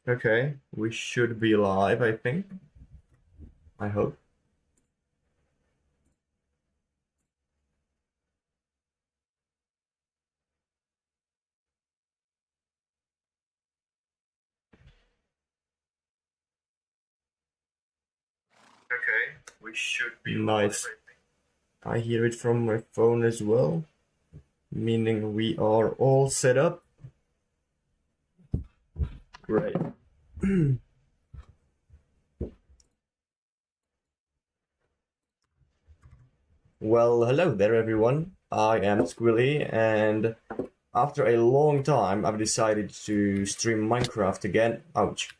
Okay, we should be live, I think. I hope. Okay, we should be nice. Live, I hear it from my phone as well, meaning we are all set up. Great. Well, hello there, everyone. I am Sqwily, and after a long time, I've decided to stream Minecraft again. Ouch.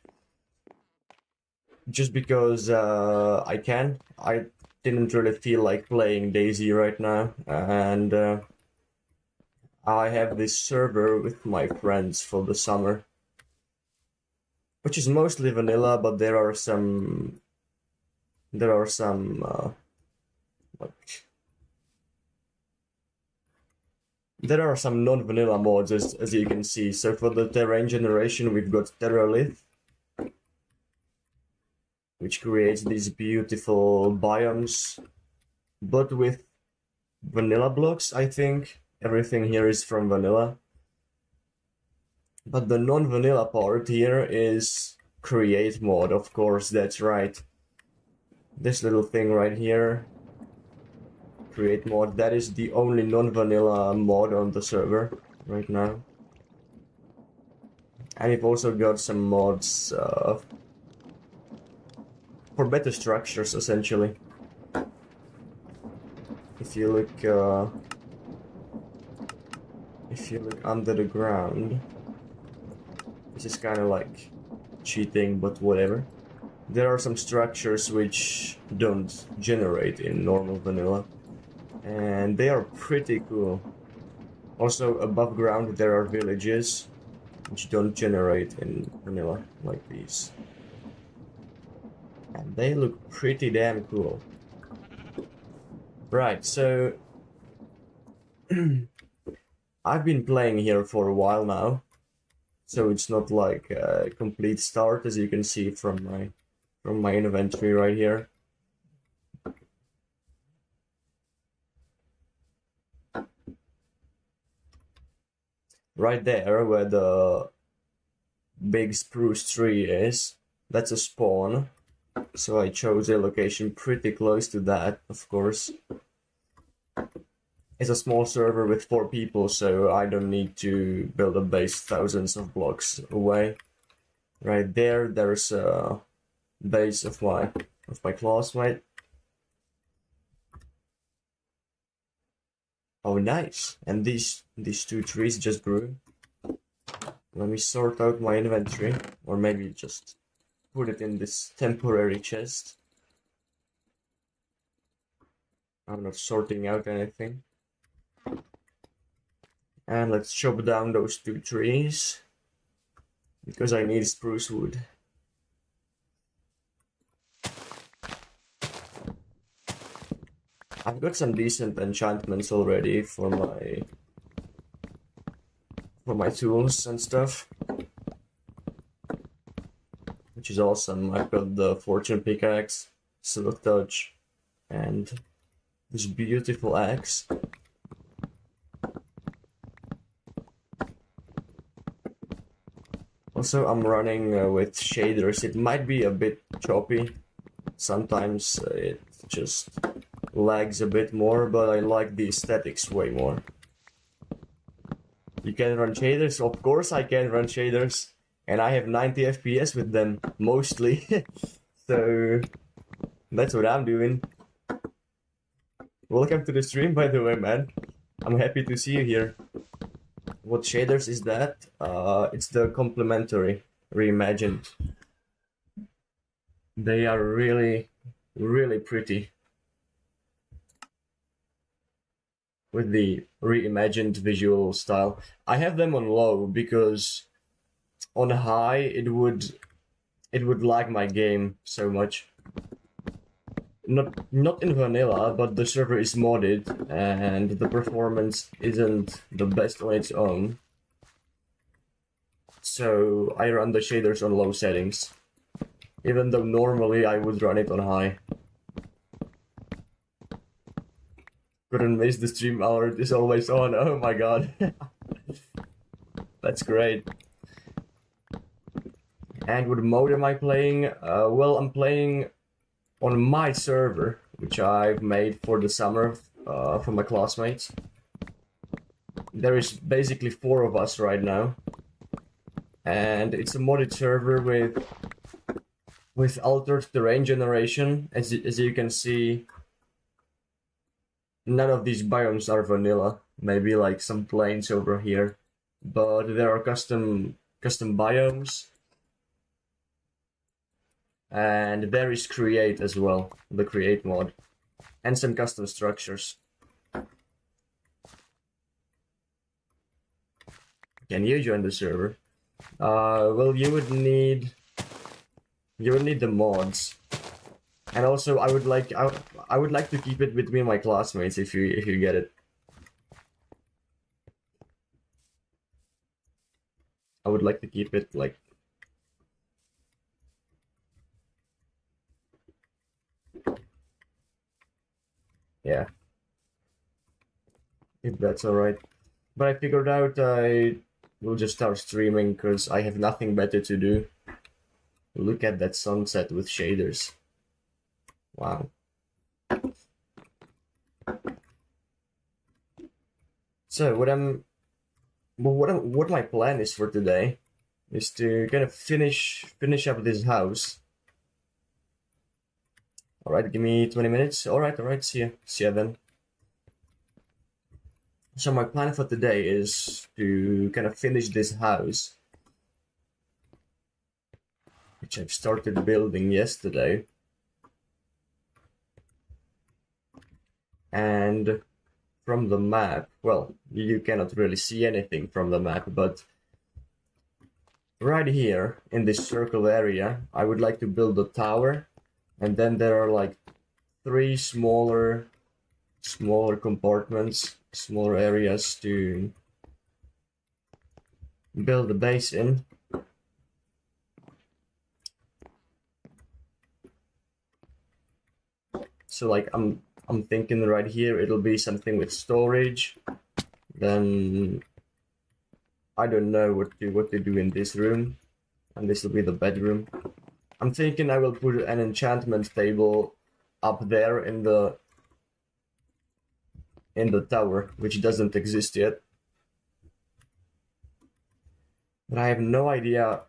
Just because I can. I didn't really feel like playing Daisy right now, and I have this server with my friends for the summer, which is mostly vanilla, but there are some like there are some non-vanilla mods as you can see. So for the terrain generation, we've got Terralith, which creates these beautiful biomes, but with vanilla blocks. I think everything here is from vanilla. But the non-vanilla part here is create mod, of course, that's right. This little thing right here, create mod, that is the only non-vanilla mod on the server right now. And we've also got some mods for better structures, essentially. If you look under the ground, this is kind of like cheating, but whatever. There are some structures which don't generate in normal vanilla, and they are pretty cool. Also, above ground there are villages which don't generate in vanilla, like these. And they look pretty damn cool. Right, so I've been playing here for a while now, so it's not like a complete start, as you can see from my inventory right here. Right there, where the big spruce tree is, that's a spawn. So I chose a location pretty close to that, of course. It's a small server with 4 people, so I don't need to build a base thousands of blocks away. Right there, there's a base of my classmate. Oh, nice! And these 2 trees just grew. Let me sort out my inventory, or maybe just put it in this temporary chest. I'm not sorting out anything. And let's chop down those 2 trees, because I need spruce wood. I've got some decent enchantments already for my tools and stuff, which is awesome. I've got the fortune pickaxe, silk touch, and this beautiful axe. Also, I'm running with shaders. It might be a bit choppy. Sometimes it just lags a bit more, but I like the aesthetics way more. You can run shaders? Of course I can run shaders. And I have 90 FPS with them, mostly. So, that's what I'm doing. Welcome to the stream, by the way, man. I'm happy to see you here. What shaders is that? It's the complementary, reimagined. They are really, really pretty. With the reimagined visual style. I have them on low because on high it would lag my game so much. Not in vanilla, but the server is modded and the performance isn't the best on its own. So I run the shaders on low settings, even though normally I would run it on high. Couldn't miss the stream alert is always on. Oh my god. That's great. And what mode am I playing? Well, I'm playing on my server, which I've made for the summer for my classmates. There is basically 4 of us right now. And it's a modded server with altered terrain generation. As you can see, none of these biomes are vanilla. Maybe like some plains over here, but there are custom biomes, and there is create as well, the create mod, and some custom structures. Can you join the server? Well, you would need the mods. And also, I would like to keep it between my classmates if you get it. I would like to keep it like yeah, if that's all right. But I figured out I will just start streaming because I have nothing better to do. Look at that sunset with shaders. Wow. So what my plan is for today is to kind of finish up this house. All right, give me 20 minutes. All right, see ya then. So my plan for today is to kind of finish this house, which I've started building yesterday. And from the map, well, you cannot really see anything from the map, but right here in this circle area, I would like to build a tower, and then there are like 3 smaller compartments, smaller areas to build a base in. So like I'm thinking right here it'll be something with storage. Then I don't know what to do in this room, and this will be the bedroom. I'm thinking I will put an enchantment table up there in the tower, which doesn't exist yet. But I have no idea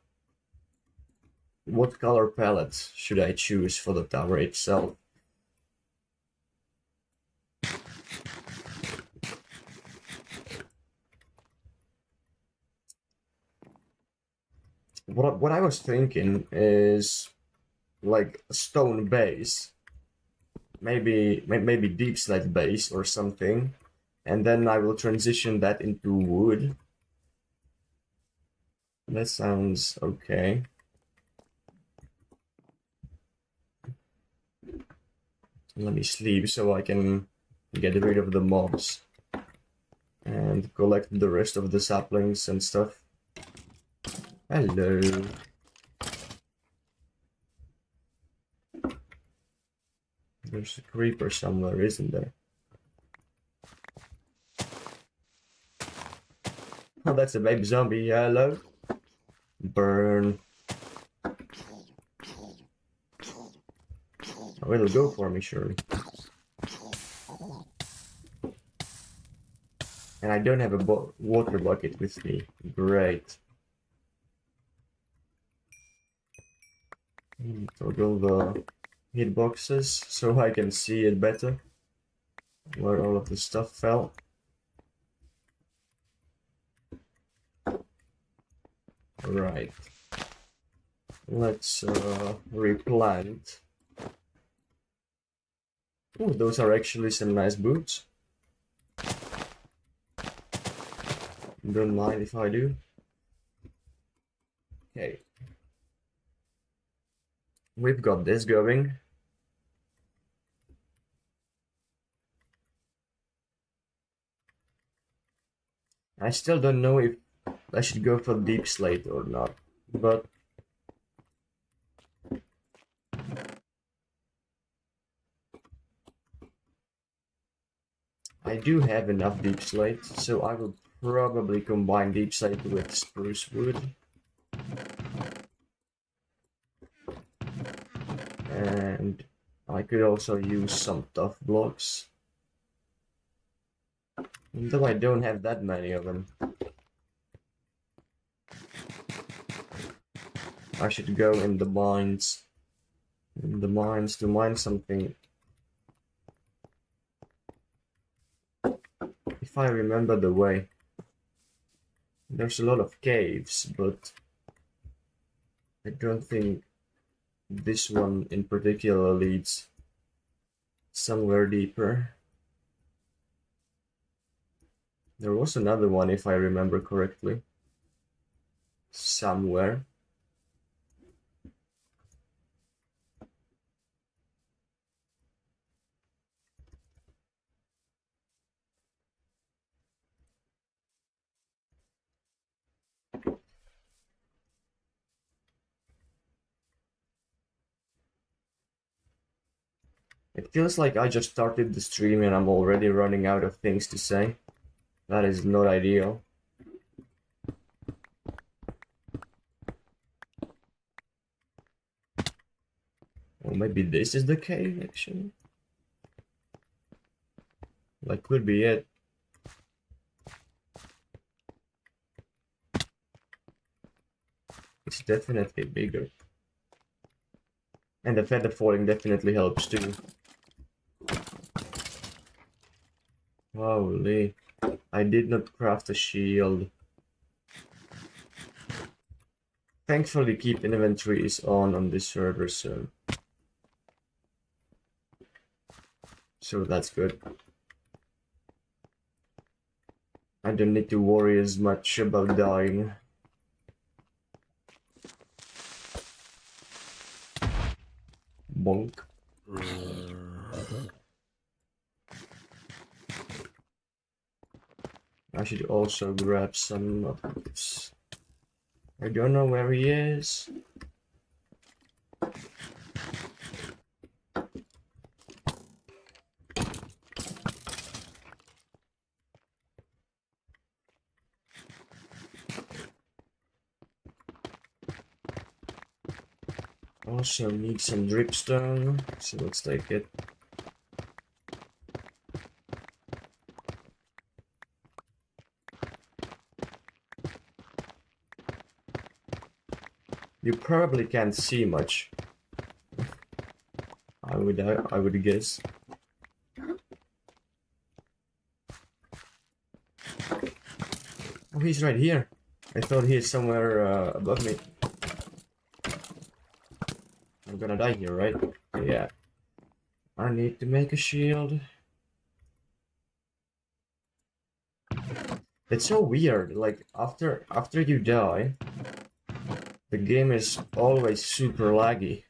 what color palette should I choose for the tower itself. What I was thinking is like a stone base, maybe deep slate base or something, and then I will transition that into wood. That sounds okay. Let me sleep so I can get rid of the mobs and collect the rest of the saplings and stuff. Hello. There's a creeper somewhere, isn't there? Oh, that's a baby zombie. Hello. Burn. Oh, it'll go for me, surely. And I don't have a water bucket with me. Great. Toggle the hitboxes so I can see it better, where all of the stuff fell. Right. Let's replant. Oh, those are actually some nice boots. Don't mind if I do. Okay. We've got this going. I still don't know if I should go for deep slate or not, but I do have enough deep slate, so I will probably combine deep slate with spruce wood. And I could also use some tough blocks. Though I don't have that many of them. I should go in the mines. In the mines to mine something. If I remember the way. There's a lot of caves, but I don't think this one in particular leads somewhere deeper. There was another one, if I remember correctly. Somewhere. It feels like I just started the stream and I'm already running out of things to say. That is not ideal. Or maybe this is the cave, actually. That could be it. It's definitely bigger. And the feather falling definitely helps too. Holy. I did not craft a shield. Thankfully, keep inventory is on this server, so that's good. I don't need to worry as much about dying. Bonk. I should also grab some of this. I don't know where he is. Also need some dripstone, so let's take it. You probably can't see much. I would guess. Oh, he's right here. I thought he's somewhere above me. I'm gonna die here, right? Yeah. I need to make a shield. It's so weird, like after you die, the game is always super laggy.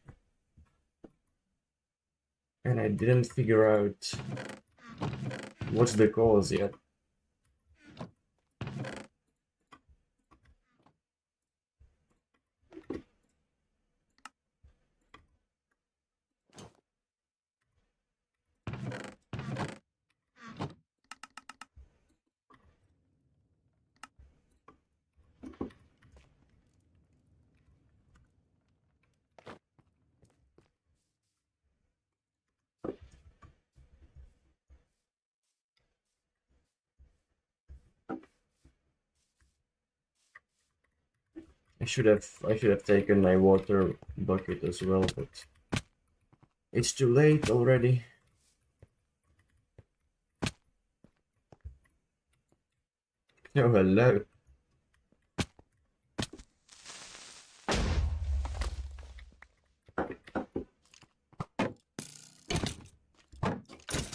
And I didn't figure out what's the cause yet. I should have taken my water bucket as well, but it's too late already. Oh, hello.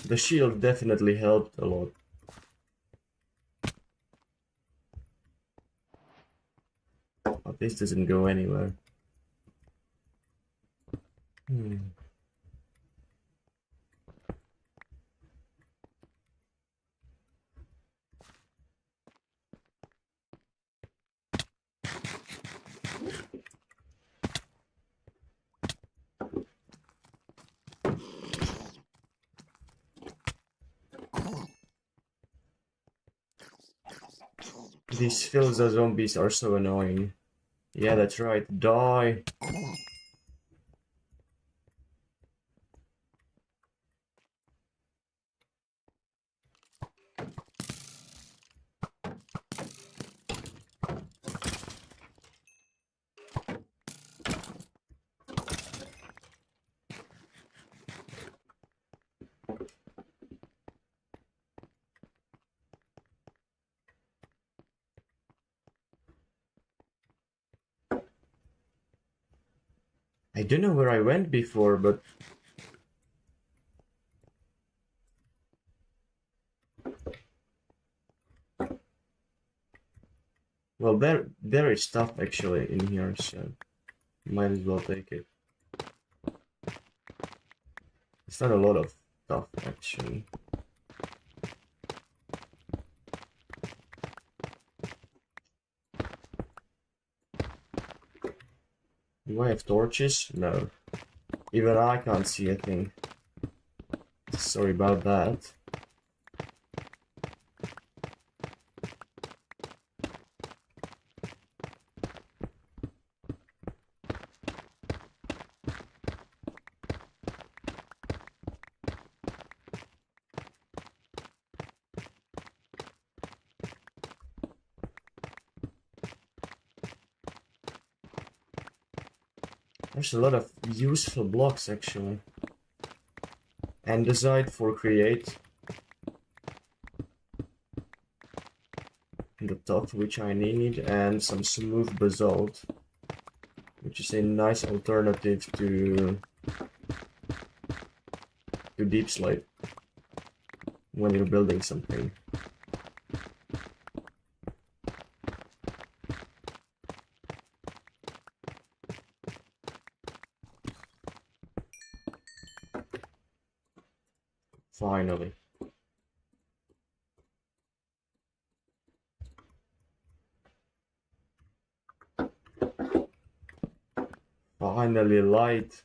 The shield definitely helped a lot. But this doesn't go anywhere. These Filza zombies are so annoying. Yeah, that's right. Die! I don't know where I went before, but... Well, there is stuff actually in here, so might as well take it. It's not a lot of stuff actually. Do I have torches? No. Even I can't see a thing. Sorry about that. There's a lot of useful blocks actually. Andesite for create. The top which I need, and some smooth basalt, which is a nice alternative to deep slate when you're building something. Finally. Finally light.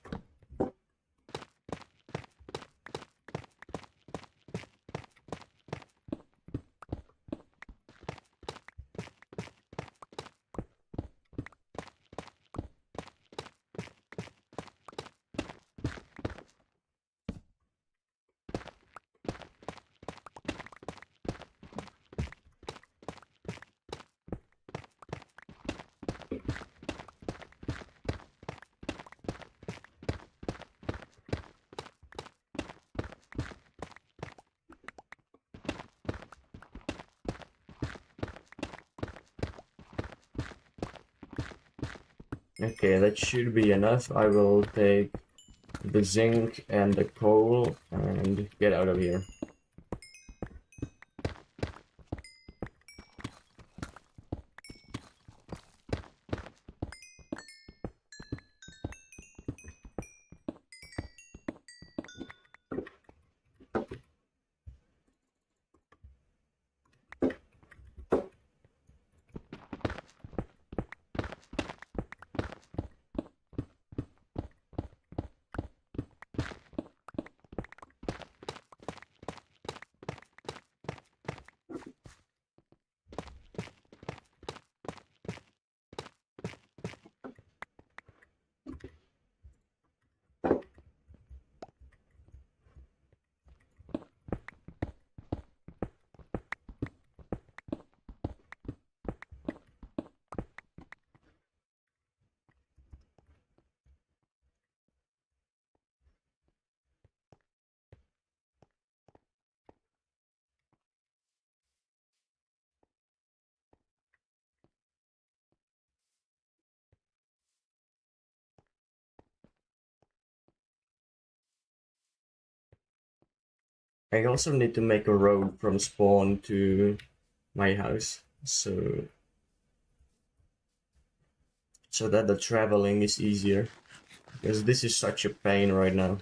Okay, that should be enough. I will take the zinc and the coal and get out of here. I also need to make a road from spawn to my house, so that the traveling is easier, because this is such a pain right now.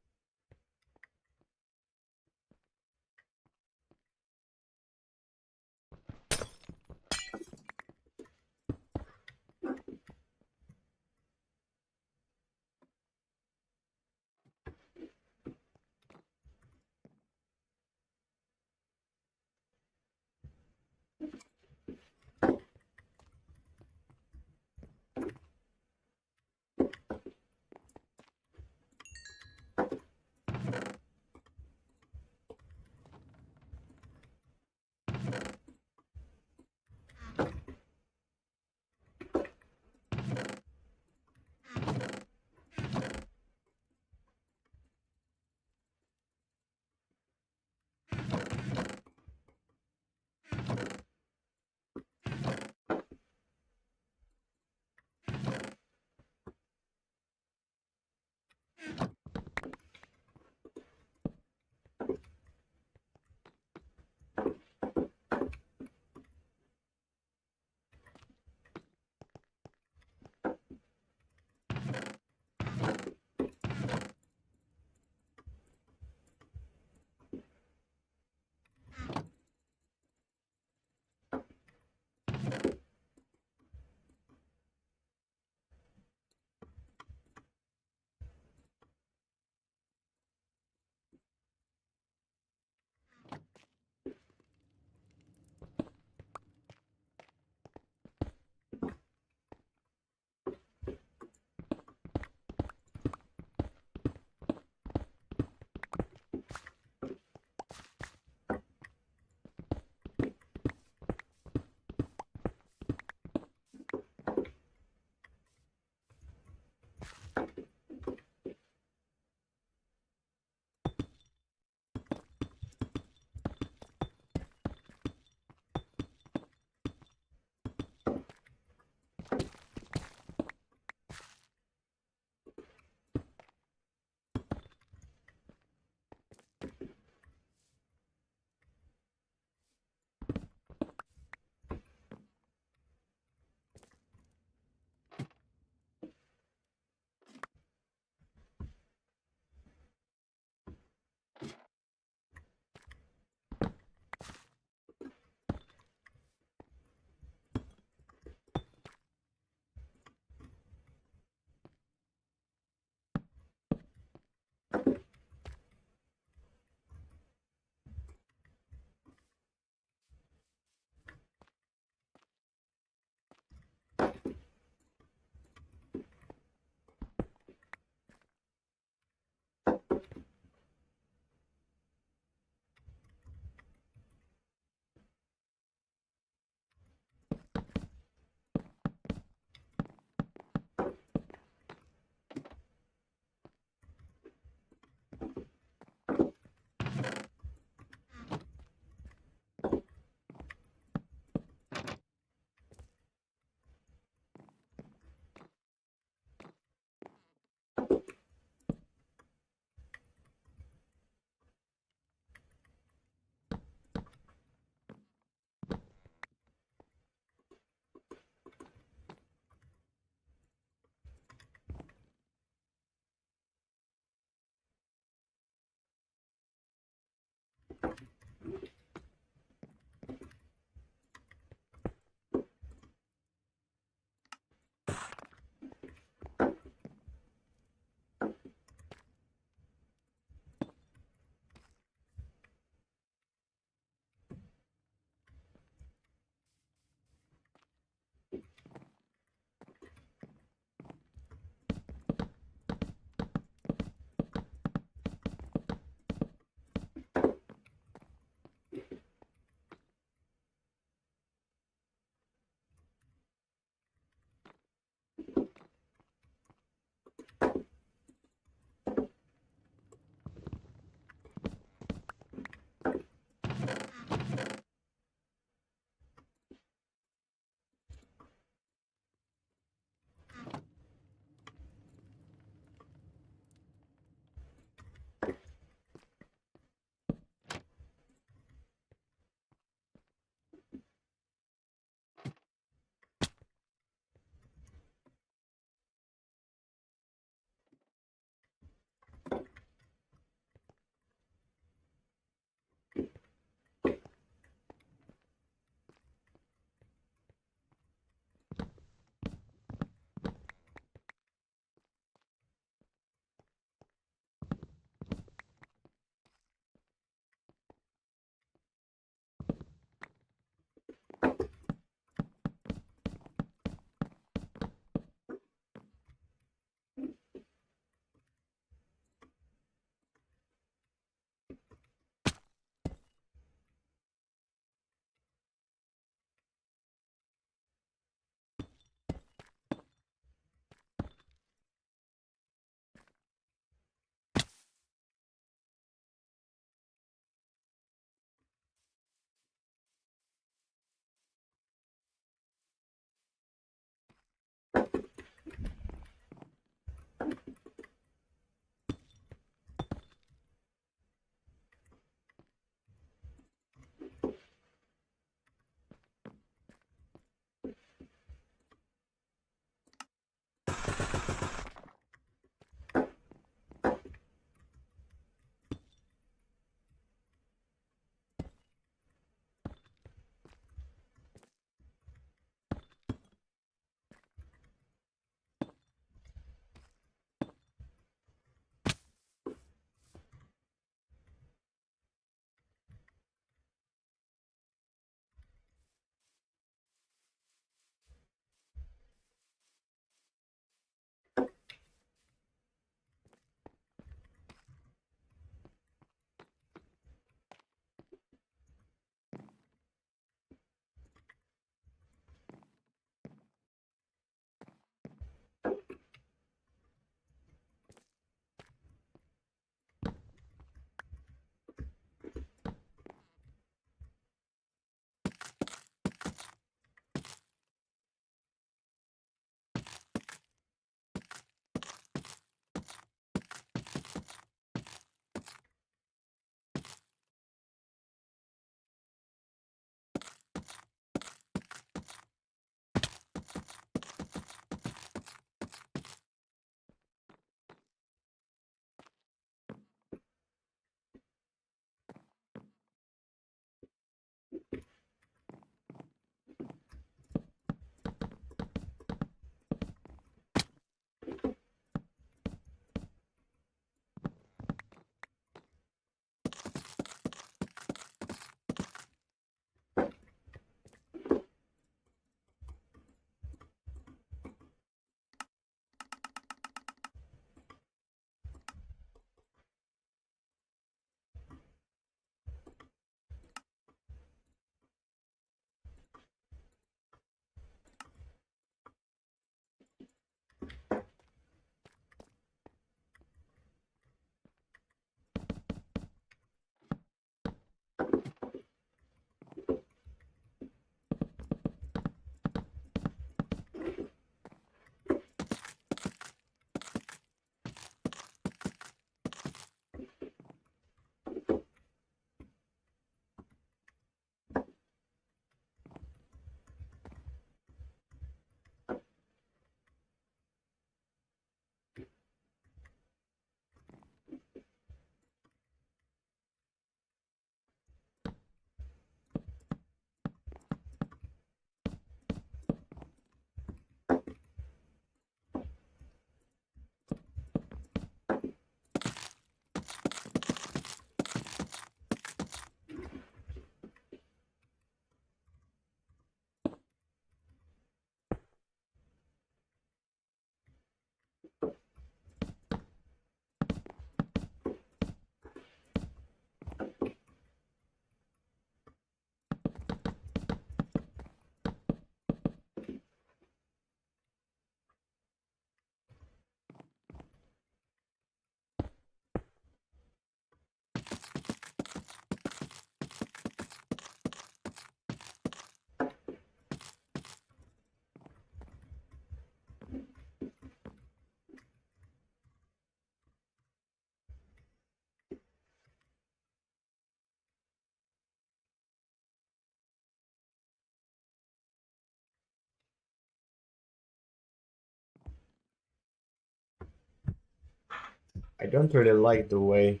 I don't really like the way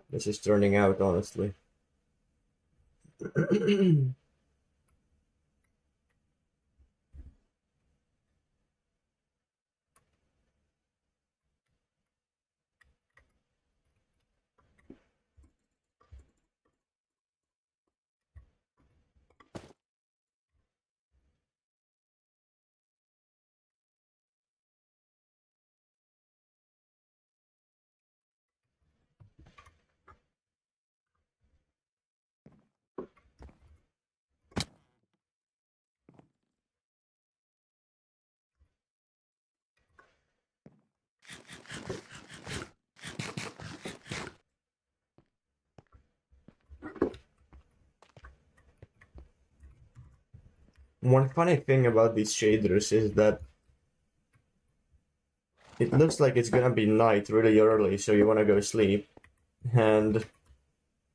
this is turning out, honestly. One funny thing about these shaders is that it looks like it's gonna be night really early, so you wanna go sleep, and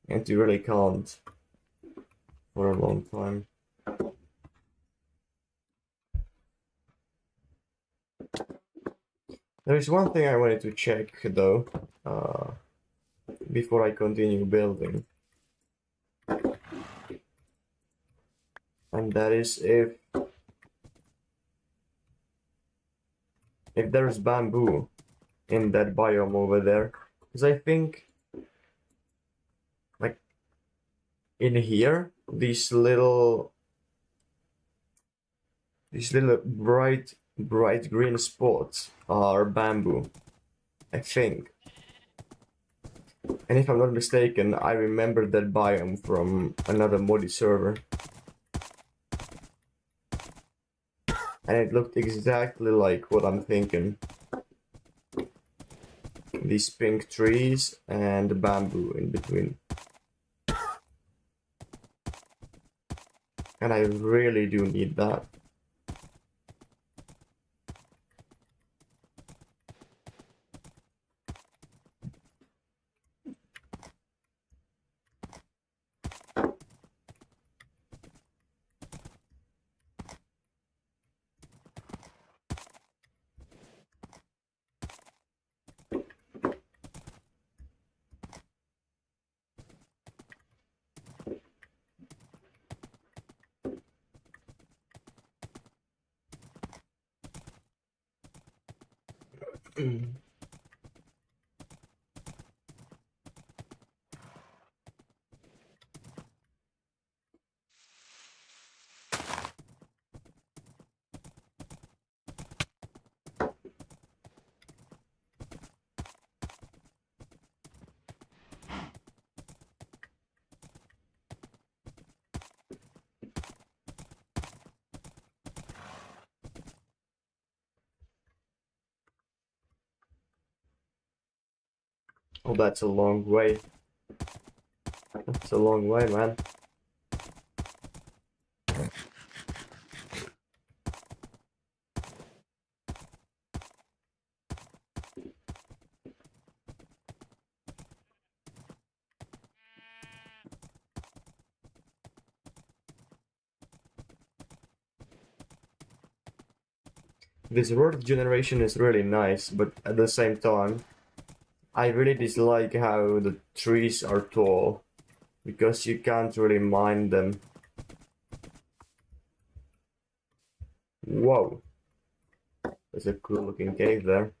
you really can't for a long time. There's one thing I wanted to check though, before I continue building, and that is if there's bamboo in that biome over there, because I think like in here these little bright green spots are bamboo, I think. And if I'm not mistaken, I remember that biome from another modded server. And it looked exactly like what I'm thinking. These pink trees and bamboo in between. And I really do need that. Oh, that's a long way. That's a long way, man. This world generation is really nice, but at the same time, I really dislike how the trees are tall, because you can't really mine them. Whoa, there's a cool looking cave there.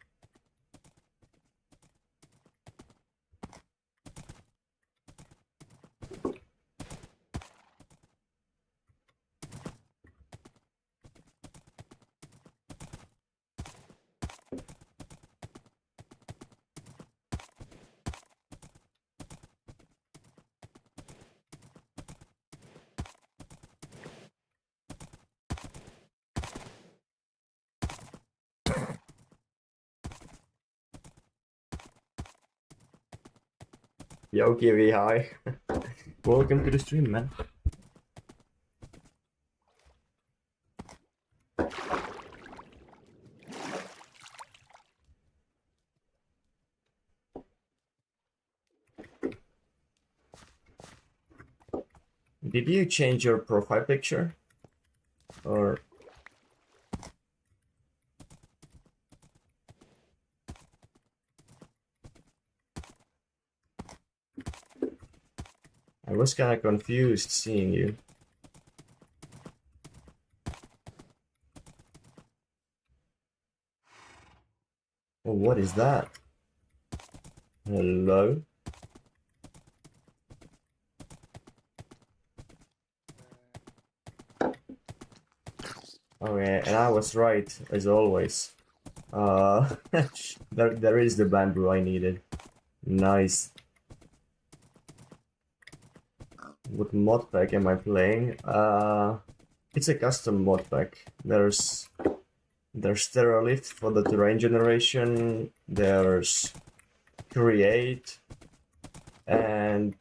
Yo, Kiwi, hi. Welcome to the stream, man. Did you change your profile picture? Or... I was kind of confused seeing you. Oh, what is that? Hello? Oh yeah, and I was right, as always. Uh, there is the bamboo I needed. Nice. What mod pack am I playing? It's a custom mod pack. There's Terralift for the terrain generation. There's Create and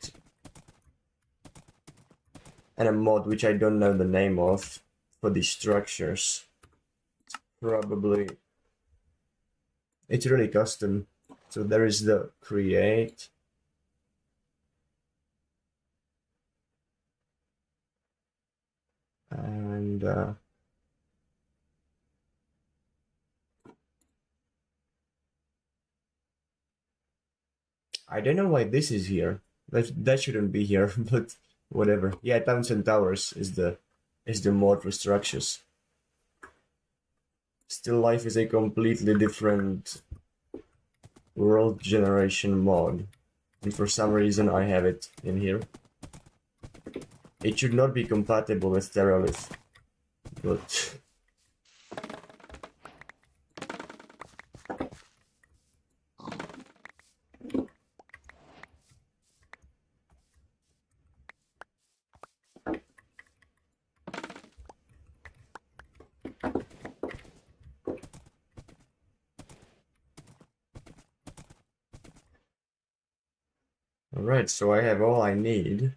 a mod which I don't know the name of for these structures. Probably it's really custom. So there is the Create. And I don't know why this is here. That shouldn't be here, but whatever. Yeah, Towns and Towers is the mod for structures. Still Life is a completely different world generation mod. And for some reason I have it in here. It should not be compatible with Terralith, but alright, so I have all I need.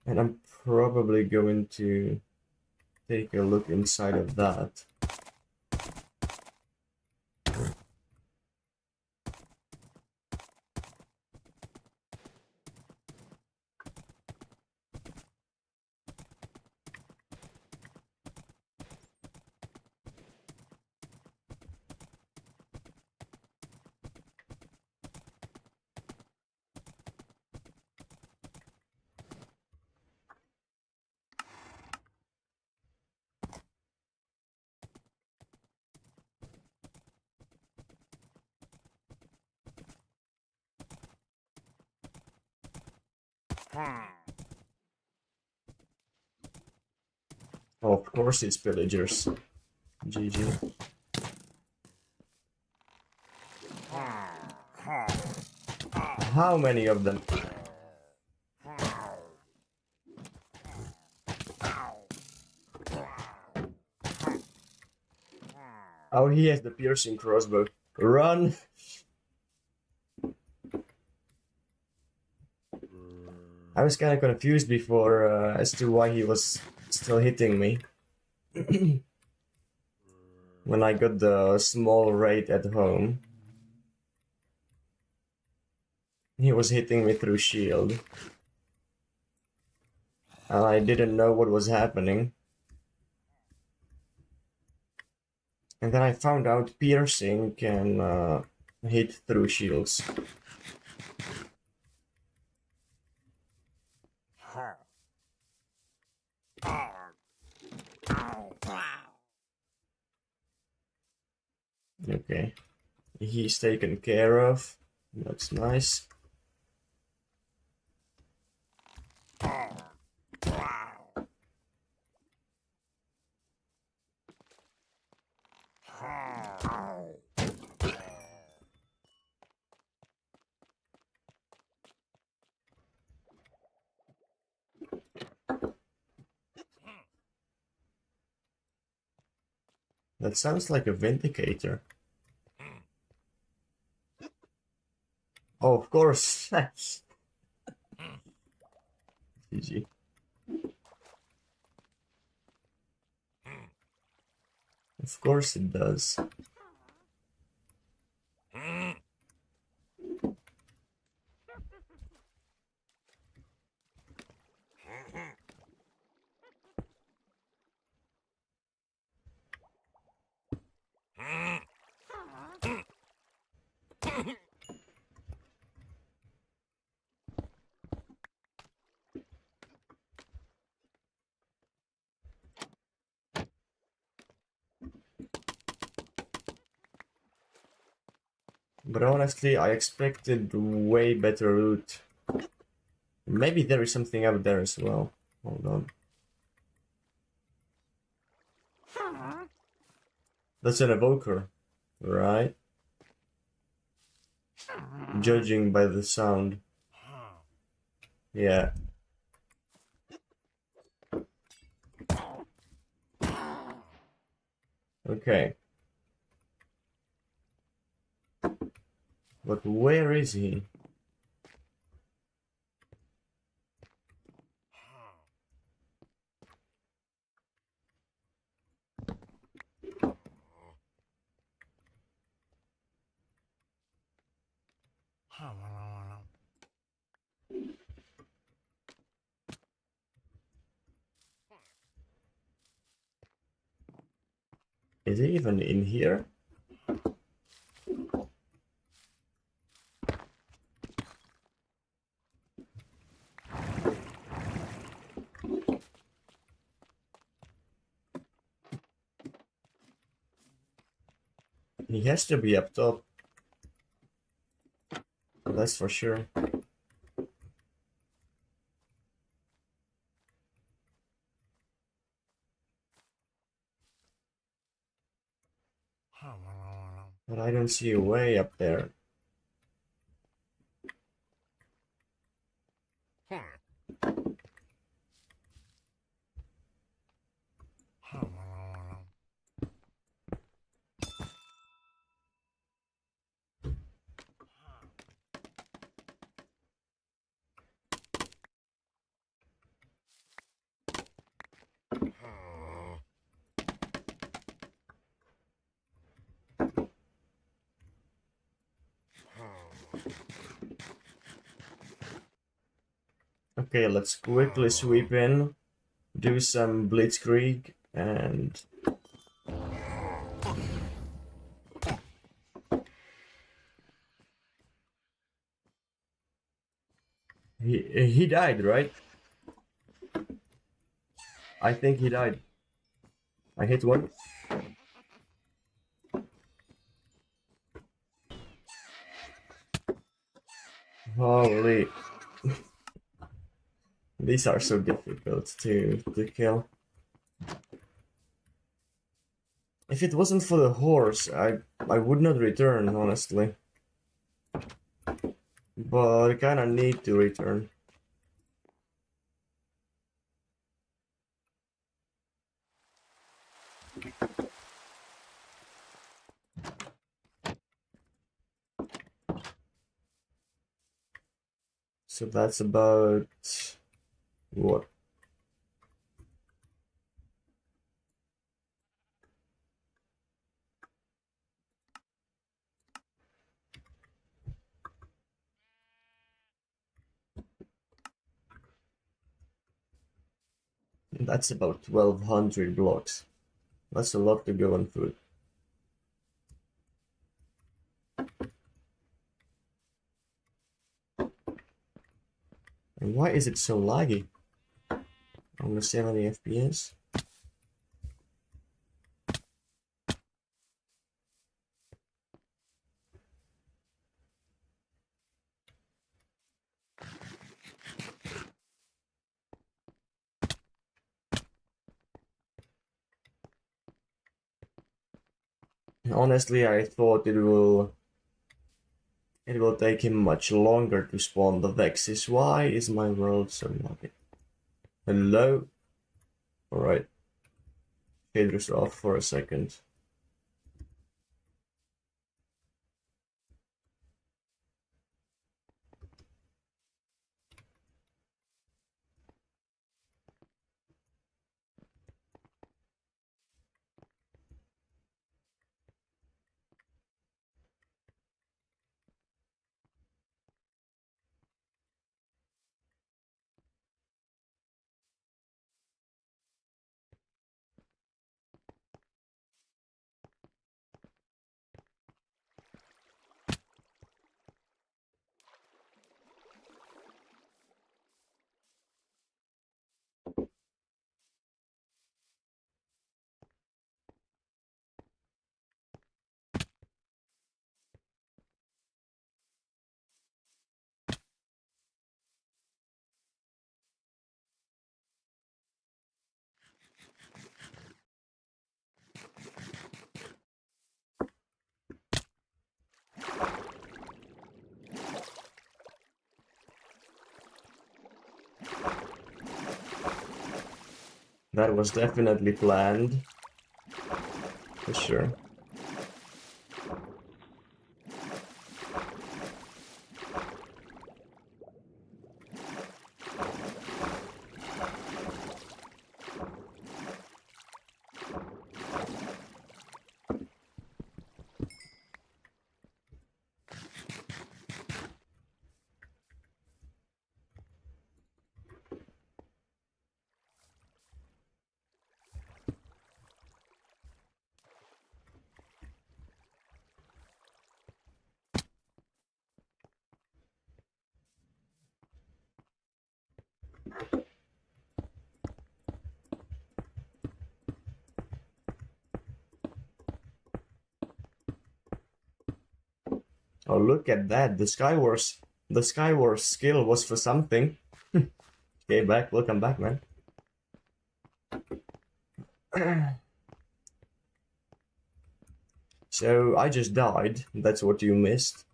And I'm probably going to take a look inside of that. Oh, of course it's pillagers. GG. How many of them? Oh, he has the piercing crossbow. Run! I was kind of confused before as to why he was still hitting me. When I got the small raid at home, he was hitting me through shield. And I didn't know what was happening. And then I found out piercing can hit through shields. Okay. He's taken care of. That's nice. That sounds like a Vindicator. Oh, of course. GG. Of course it does. But honestly, I expected way better loot. Maybe there is something up there as well. Hold on. That's an evoker, right? Judging by the sound. Yeah. Okay. But where is he? Is he even in here? He has to be up top. That's for sure. But I don't see a way up there. Okay, let's quickly sweep in, do some blitzkrieg, and he died, right? I think he died. I hit one. Holy, these are so difficult to kill. If it wasn't for the horse, I would not return, honestly. But I kinda need to return. So that's about what? That's about 1200 blocks. That's a lot to go on foot. And why is it so laggy? Only 70 FPS? Honestly, I thought it will take him much longer to spawn the Vexes. Why is my world so laggy? Hello? Alright. Shaders off for a second. That was definitely planned. For sure. Oh, look at that. The Skywars skill was for something. Okay, welcome back, man. So I just died. That's what you missed.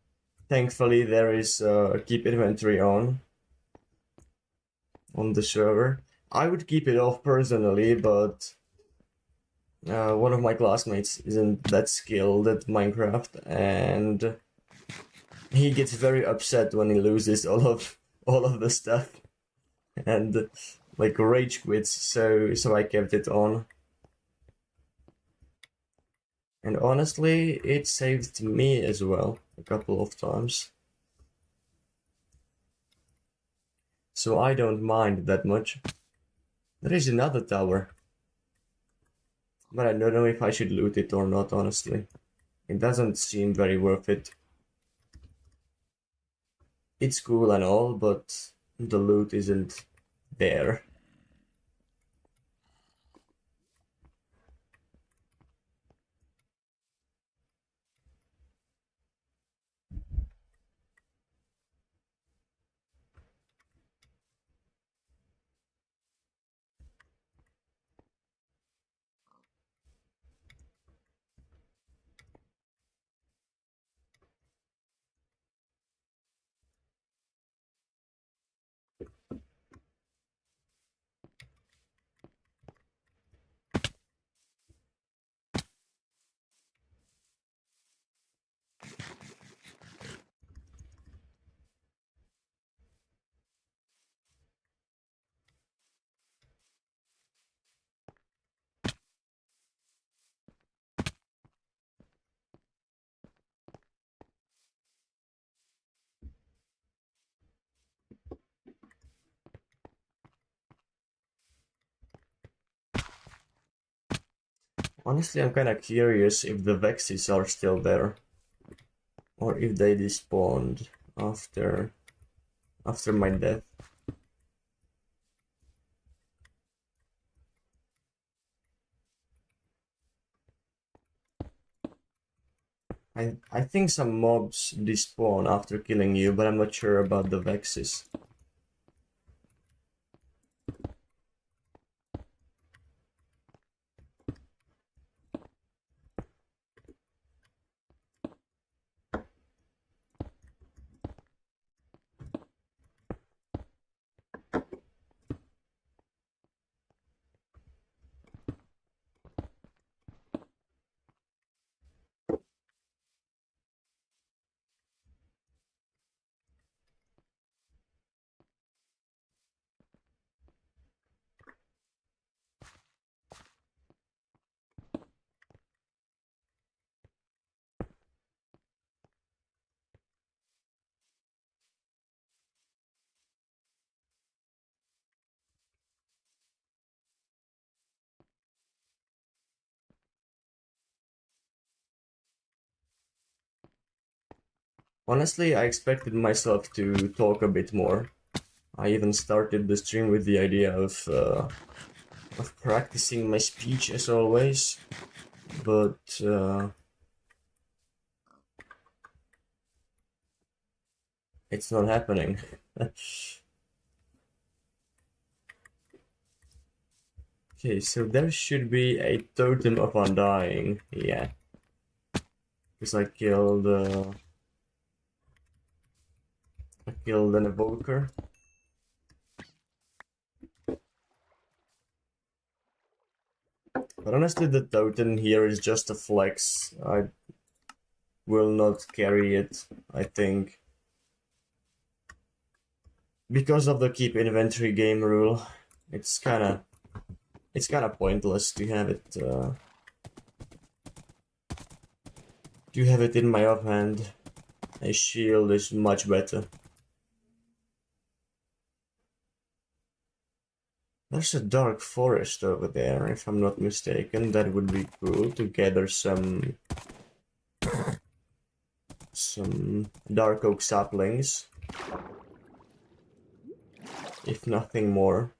Thankfully, there is keep inventory on the server. I would keep it off personally, but one of my classmates isn't that skilled at Minecraft, and he gets very upset when he loses all of the stuff, and like rage quits. So I kept it on, and honestly, it saved me as well a couple of times. So I don't mind that much. There is another tower, but I don't know if I should loot it or not, honestly. It doesn't seem very worth it. It's cool and all, but the loot isn't there. Honestly, I'm kinda curious if the Vexes are still there, or if they despawned after my death. I think some mobs despawn after killing you, but I'm not sure about the Vexes. Honestly, I expected myself to talk a bit more. I even started the stream with the idea of practicing my speech as always, but it's not happening. Okay, so there should be a totem of undying. Yeah, because I killed an evoker. But honestly, the totem here is just a flex. I will not carry it, I think. Because of the keep inventory game rule, it's kinda pointless to have it in my offhand. A shield is much better. There's a dark forest over there, if I'm not mistaken. That would be cool to gather some dark oak saplings, if nothing more.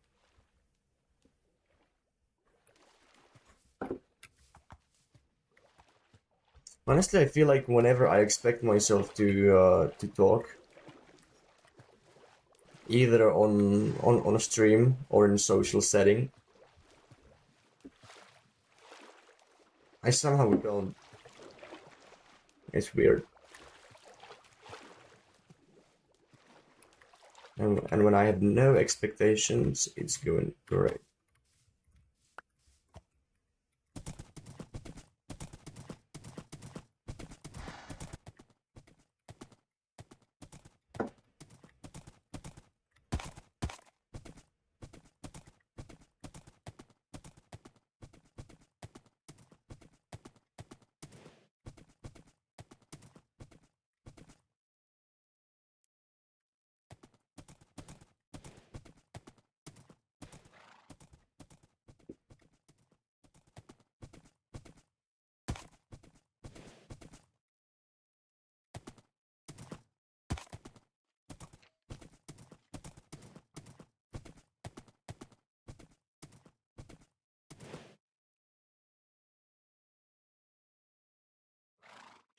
Honestly, I feel like whenever I expect myself to talk, either on a stream or in a social setting, I somehow don't. It's weird. And when I have no expectations, it's going great.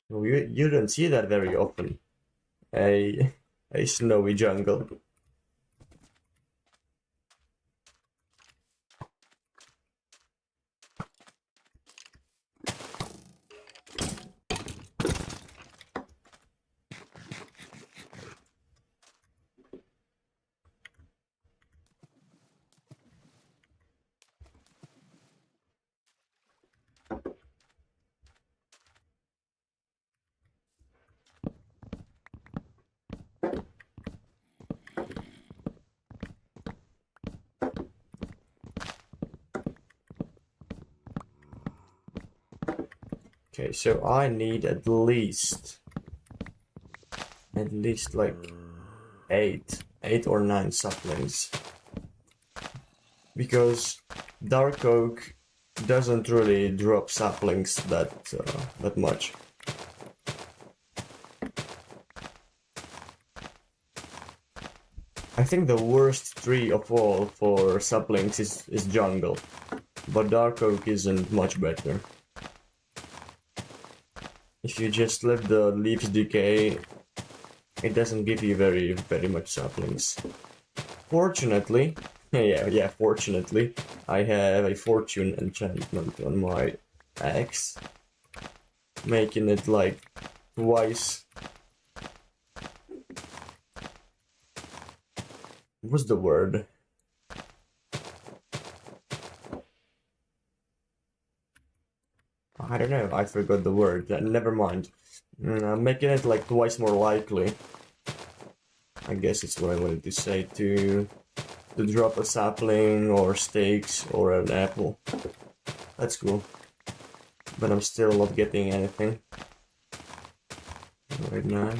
Well, you don't see that very often. A a snowy jungle. Okay, so I need at least like eight or nine saplings, because dark oak doesn't really drop saplings that much. I think the worst tree of all for saplings is jungle, but dark oak isn't much better. If you just let the leaves decay, it doesn't give you very much saplings. Fortunately, fortunately, I have a fortune enchantment on my axe, making it like twice. What's the word? I don't know, I forgot the word. Never mind. Making it like twice more likely. I guess it's what I wanted to say, to drop a sapling or stakes or an apple. That's cool. But I'm still not getting anything right now.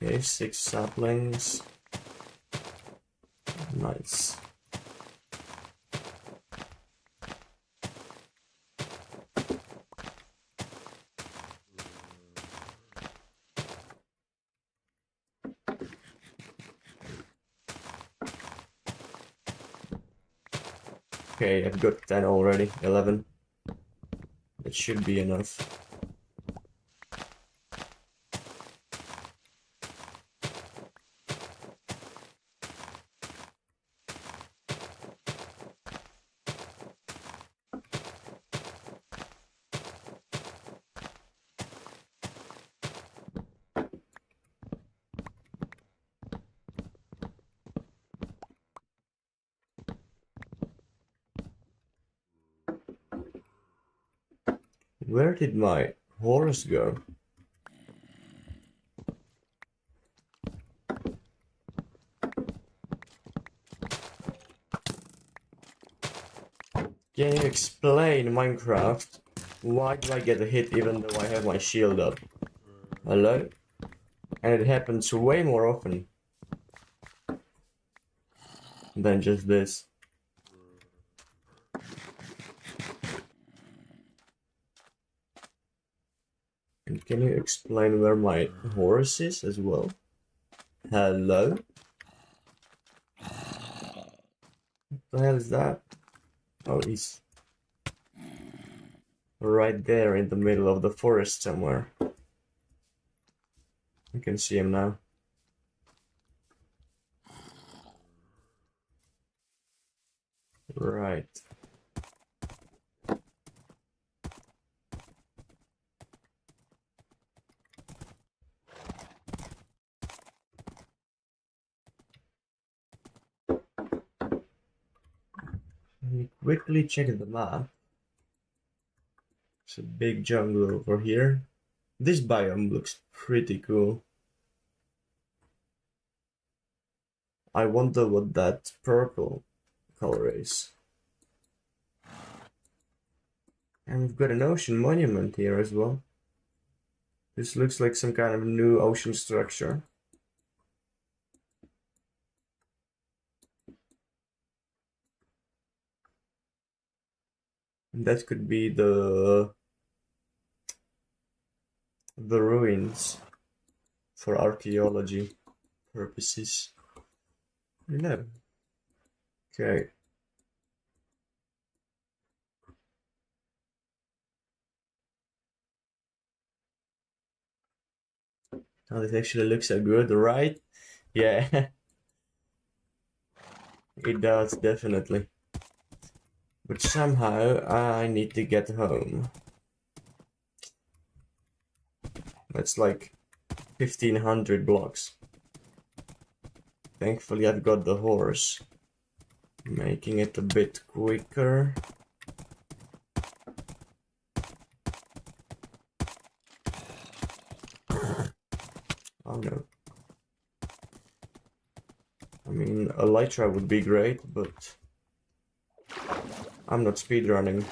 Okay, 6 saplings. Nice. Okay, I've got 10 already, 11. That should be enough. Where did my horse go? Can you explain Minecraft? Why do I get a hit even though I have my shield up? Hello? And it happens way more often than just this. And can you explain where my horse is as well? Hello? What the hell is that? Oh, he's right there in the middle of the forest somewhere. You can see him now. Right. Let me quickly check the map. It's a big jungle over here. This biome looks pretty cool. I wonder what that purple color is. And we've got an ocean monument here as well. This looks like some kind of new ocean structure. And that could be the ruins for archaeology purposes. No. Okay. Oh, this actually looks so good, right? Yeah, it does, definitely. But somehow I need to get home. That's like 1500 blocks. Thankfully I've got the horse, making it a bit quicker. Oh no. I mean, a elytra would be great, but I'm not speedrunning.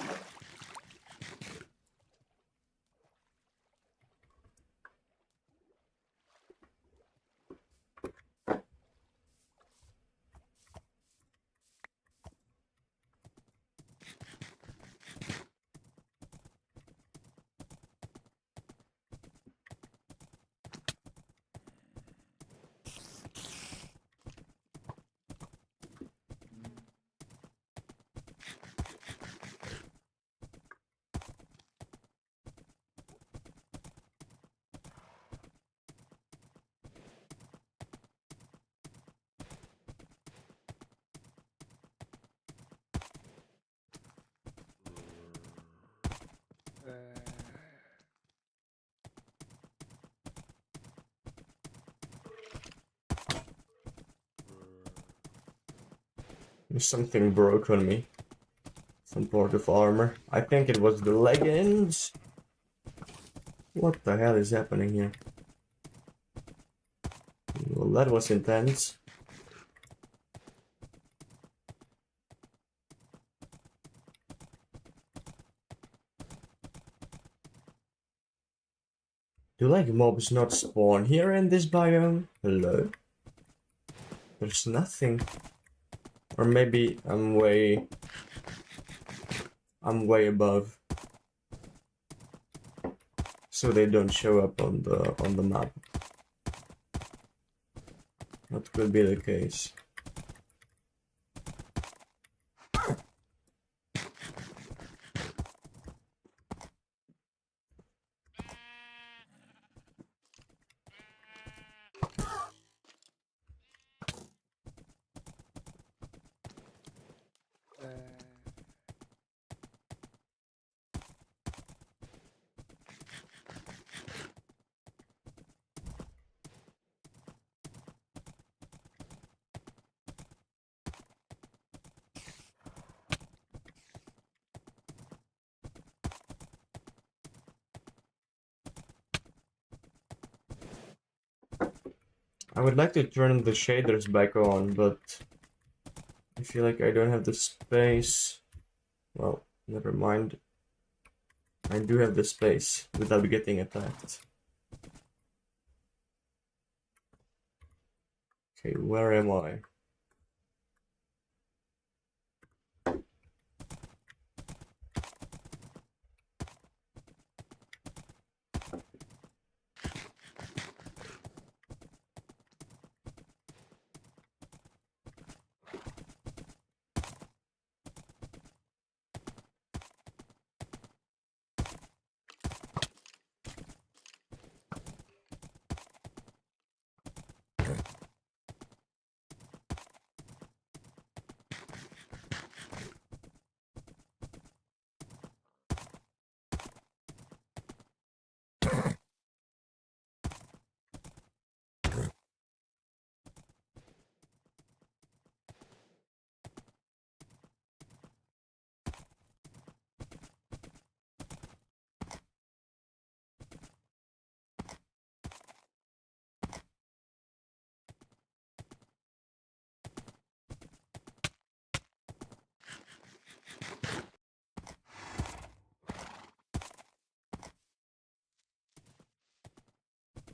Something broke on me. Some part of armor. I think it was the leggings. What the hell is happening here? Well, that was intense. Do like mobs not spawn here in this biome? Hello? There's nothing. Or maybe I'm way above. So they don't show up on the map. That could be the case. I would like to turn the shaders back on, but I feel like I don't have the space. Well, never mind. I do have the space without getting attacked. Okay, where am I?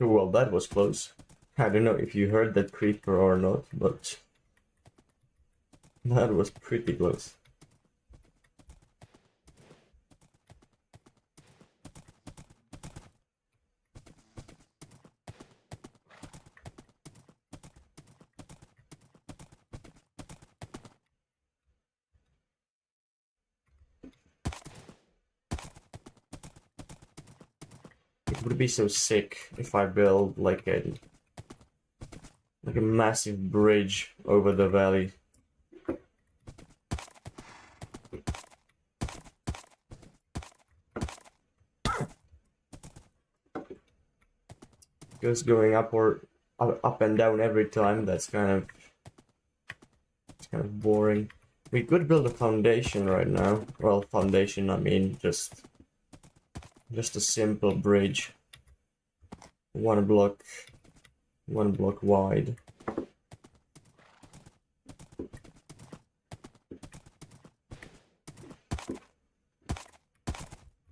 Well, that was close. I don't know if you heard that creeper or not, but that was pretty close. It would be so sick if I build like a massive bridge over the valley. Just going up or up and down every time, that's kind of boring. We could build a foundation right now. Well, foundation, I mean just a simple bridge. One block wide.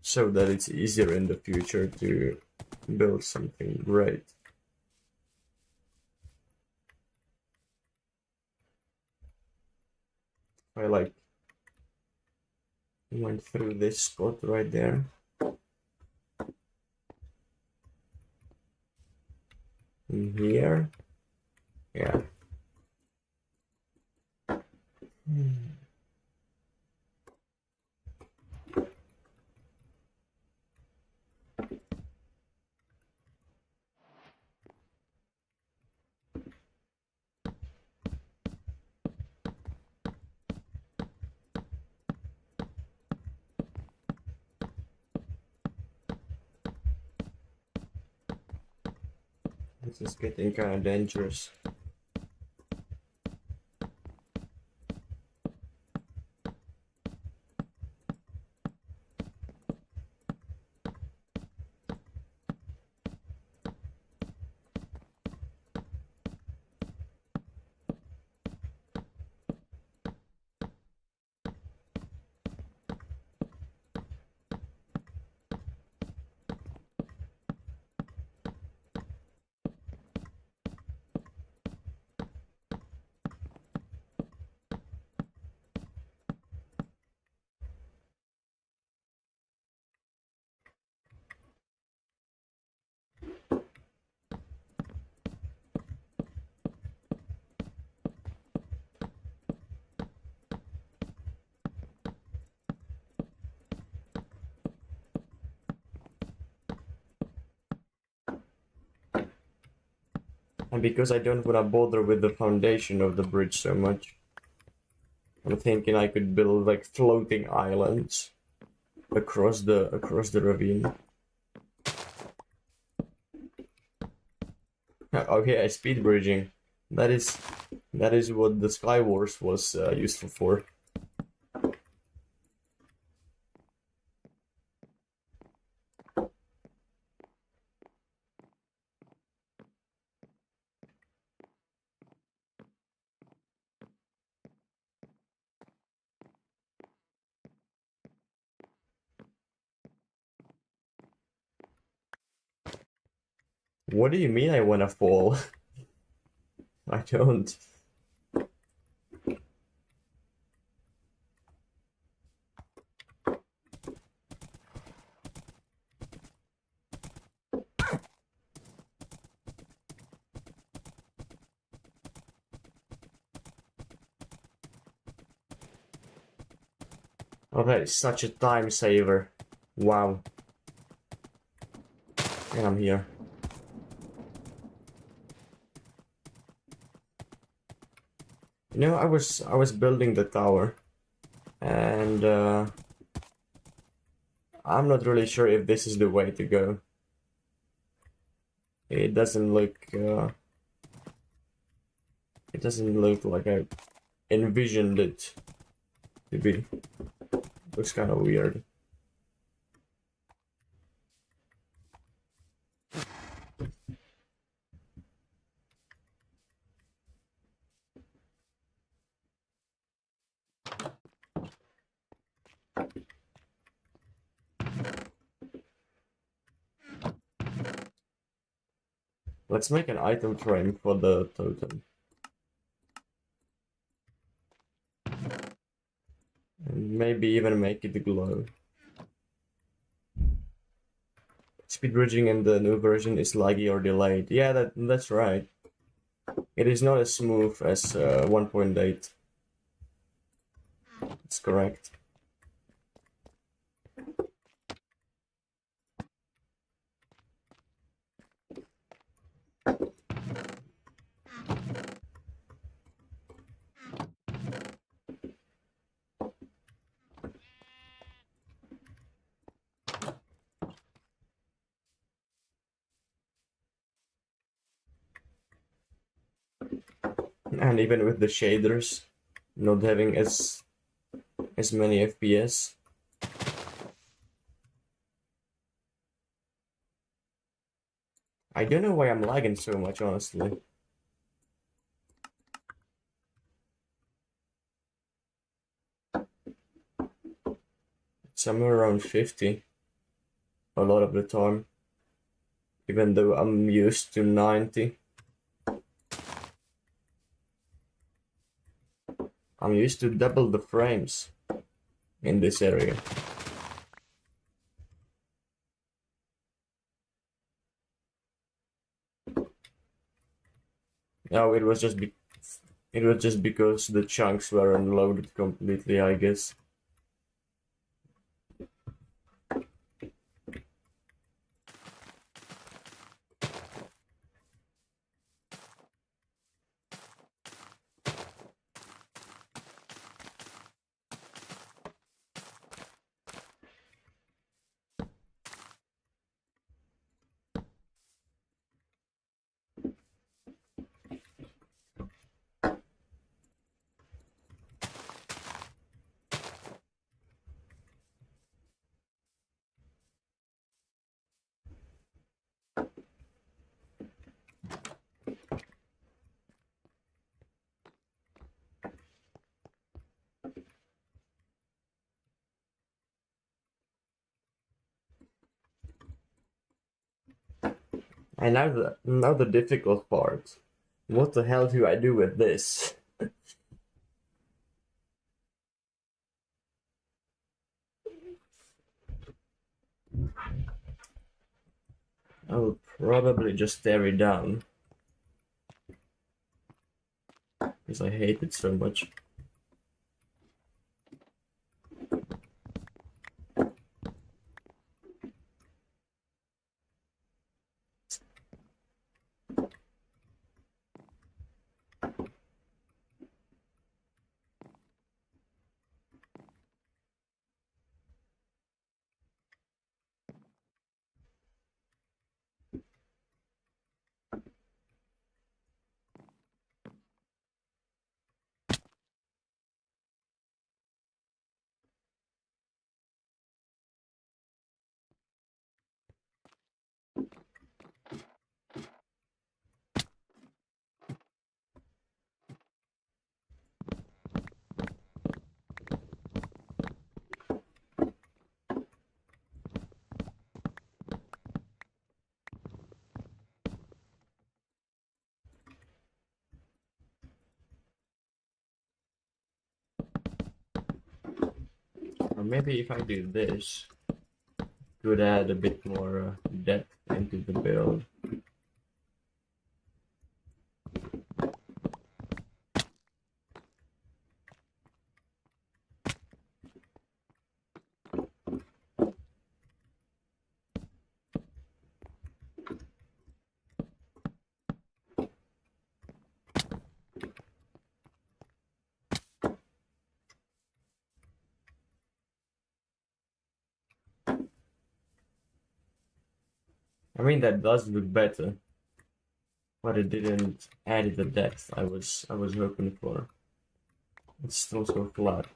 So that it's easier in the future to build something great. I like went through this spot right there. In here. Yeah. This is getting kind of dangerous. And because I don't want to bother with the foundation of the bridge so much, I'm thinking I could build like floating islands across the ravine. Okay, speed bridging. That is what the Sky Wars was useful for. What do you mean I wanna fall? I don't. Oh, that is such a time saver. Wow. And I'm here. You know, I was building the tower, and I'm not really sure if this is the way to go. It doesn't look it doesn't look like I envisioned it to be. Looks kind of weird. Let's make an item frame for the totem. And maybe even make it glow. Speed bridging in the new version is laggy or delayed. Yeah, that's right. It is not as smooth as 1.8. It's correct. And even with the shaders not having as many FPS. I don't know why I'm lagging so much, honestly. Somewhere around 50 a lot of the time, even though I'm used to 90. I'm used to double the frames in this area. No, it was just because the chunks were unloaded completely, I guess. And now the difficult part. What the hell do I do with this? I will probably just tear it down because I hate it so much. maybe if I do this, could add a bit more depth into the build. I mean, that does look better, but it didn't add the depth I was hoping for. It's still so flat.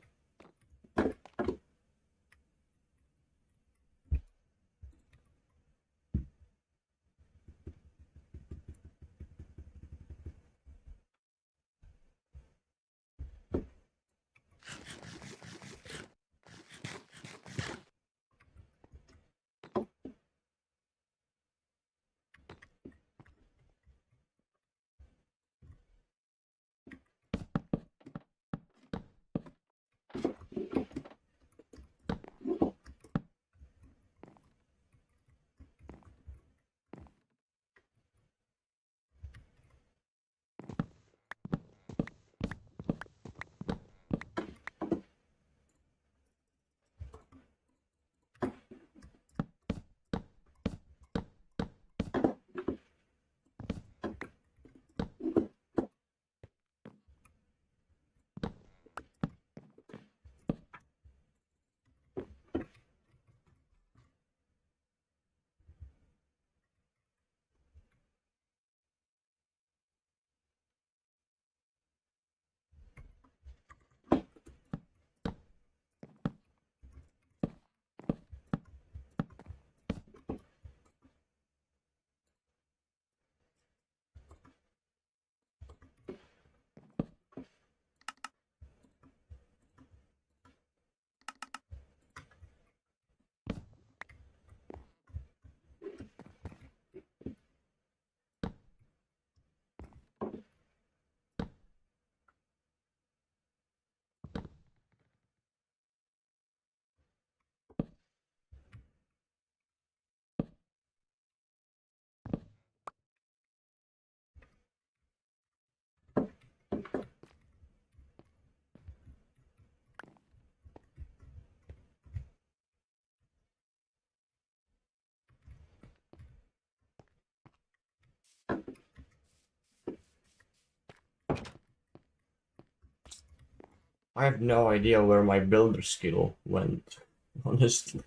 I have no idea where my builder skill went. Honestly,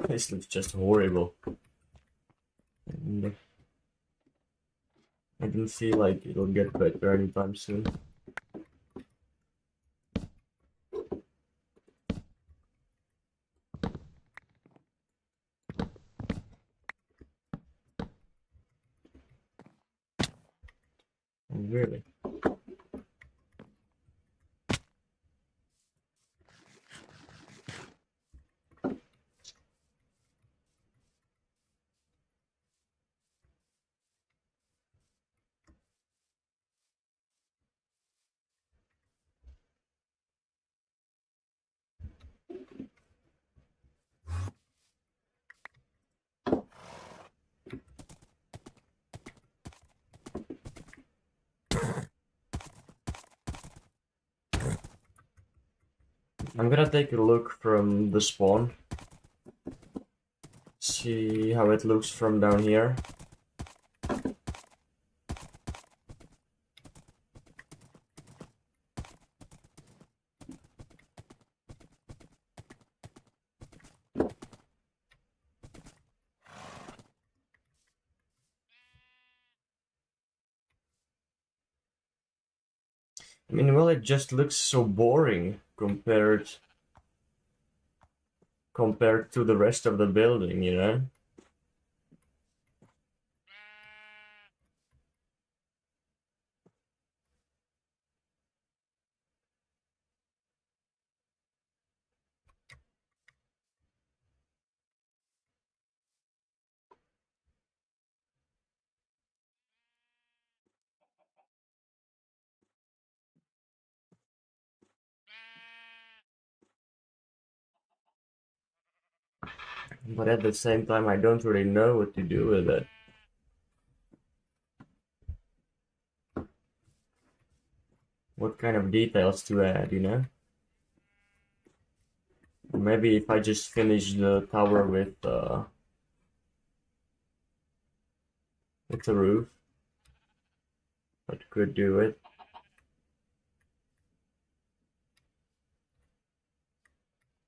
this looks just horrible. And I don't feel like it'll get better anytime soon. Really. I'm gonna take a look from the spawn. See how it looks from down here. I mean, well, it just looks so boring compared to the rest of the building, you know? but at the same time, I don't really know what to do with it. What kind of details to add, you know? Maybe if I just finish the tower with the roof, that could do it.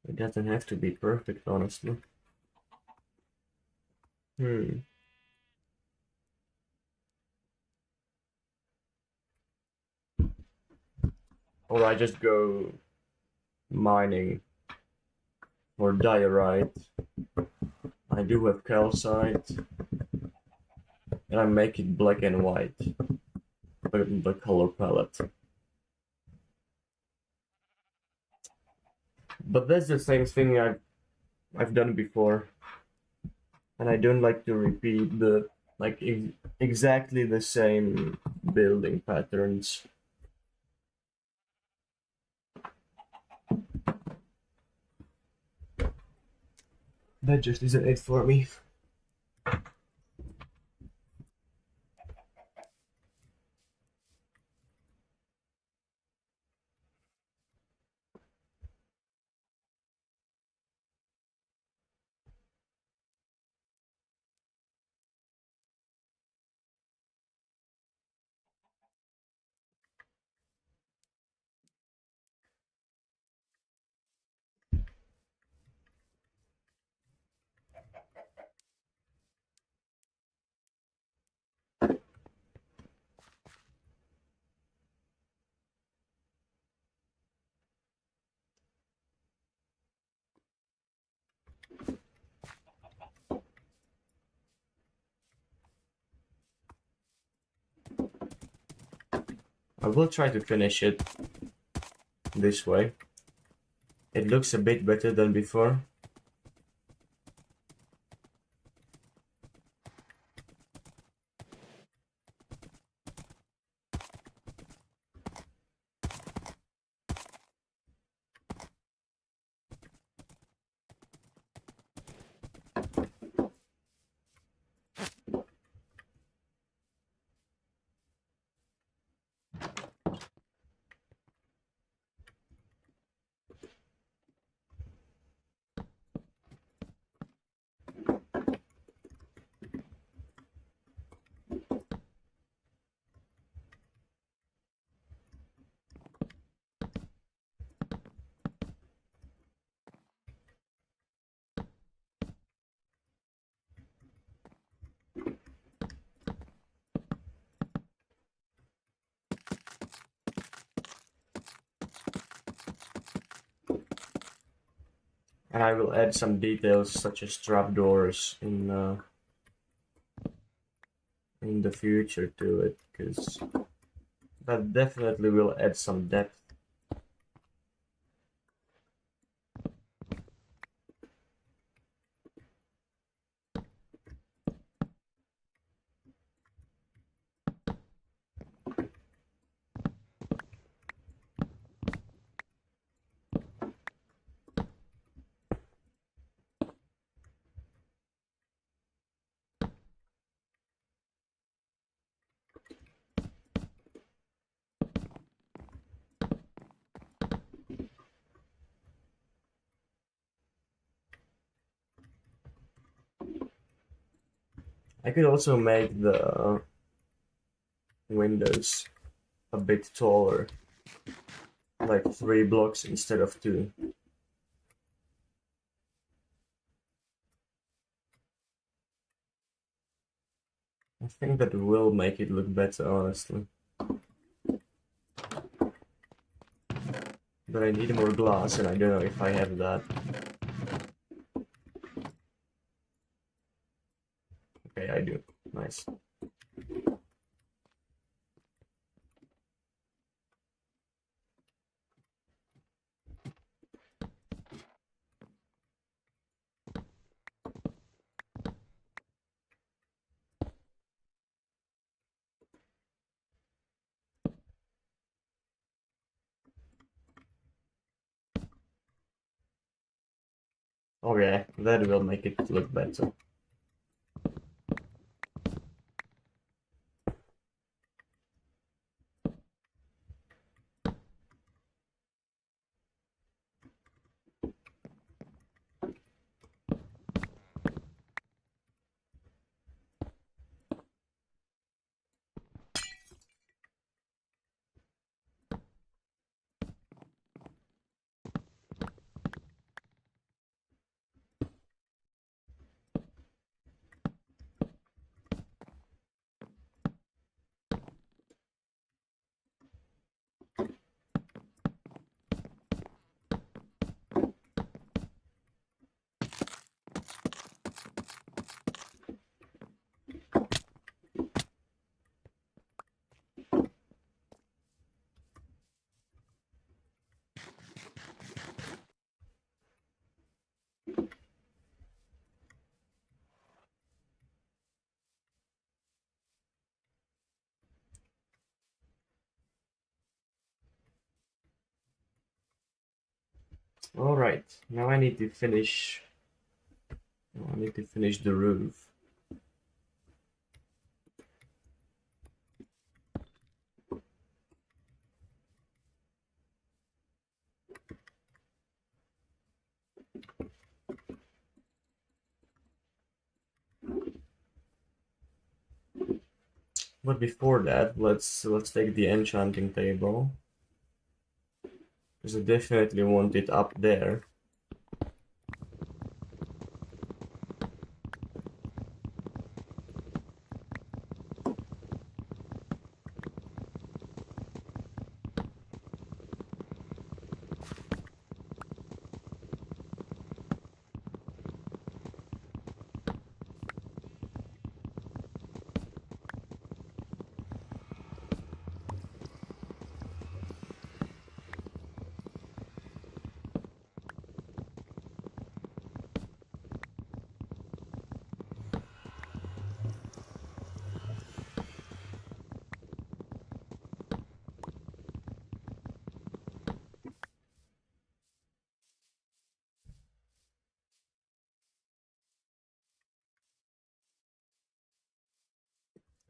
It doesn't have to be perfect, honestly. Hmm. Or I just go mining for diorite. I do have calcite, and I make it black and white, the color palette. But that's the same thing I've done before, and I don't like to repeat the like exactly the same building patterns. That just isn't it for me. I will try to finish it this way. It looks a bit better than before. And I will add some details such as trapdoors in the future to it, because that definitely will add some depth. I could also make the windows a bit taller, like 3 blocks instead of 2. I think that will make it look better, honestly. But I need more glass, and I don't know if I have that. Okay, I do. Nice. Oh yeah, that will make it look better. All right, now I need to finish. I need to finish the roof. But before that, let's take the enchanting table, because I definitely want it up there.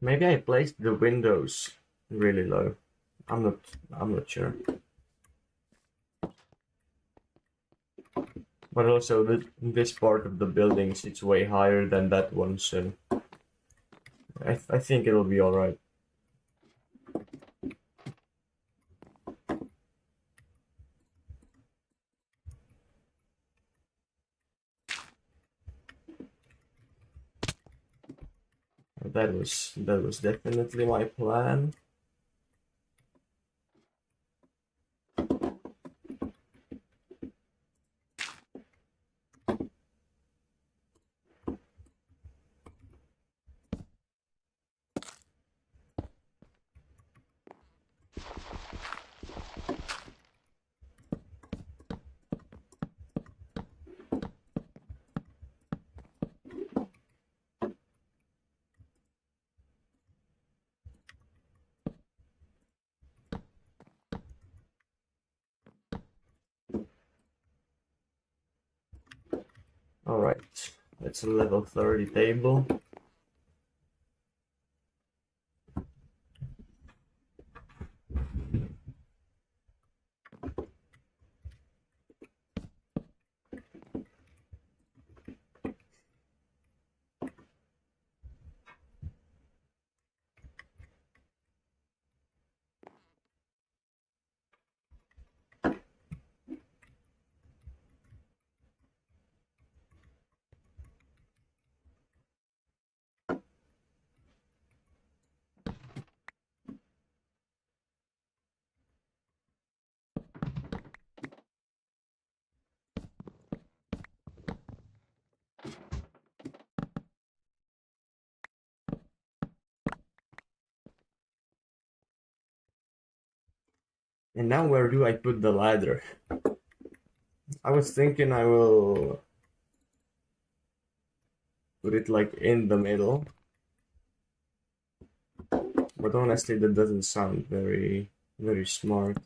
Maybe I placed the windows really low. I'm not. I'm not sure. But also, this part of the building sits way higher than that one, so I think it'll be all right. That was definitely my plan. All right, that's a level 30 table. And now where do I put the ladder? I was thinking I will put it like in the middle, but honestly that doesn't sound very smart.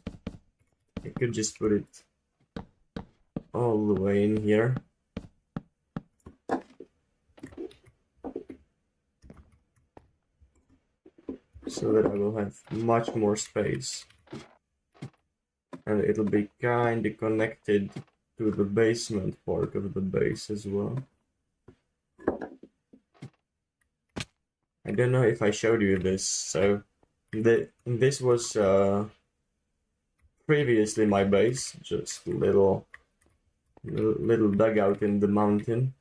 I could just put it all the way in here. so that I will have much more space. And it'll be kinda connected to the basement part of the base as well. I don't know if I showed you this, so this was previously my base, just a little dugout in the mountain.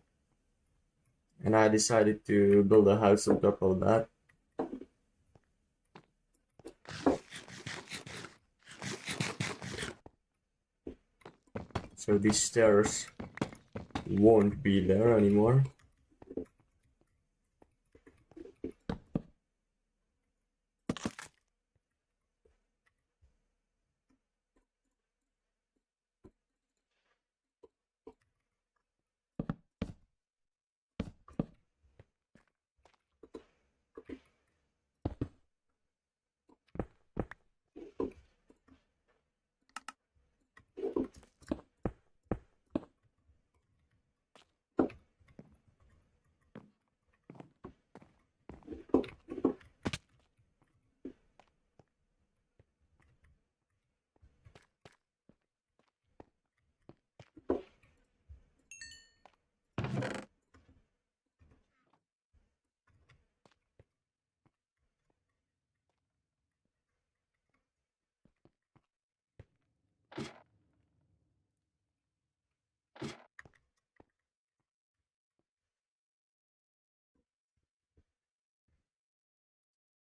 And I decided to build a house on top of that. So these stairs won't be there anymore.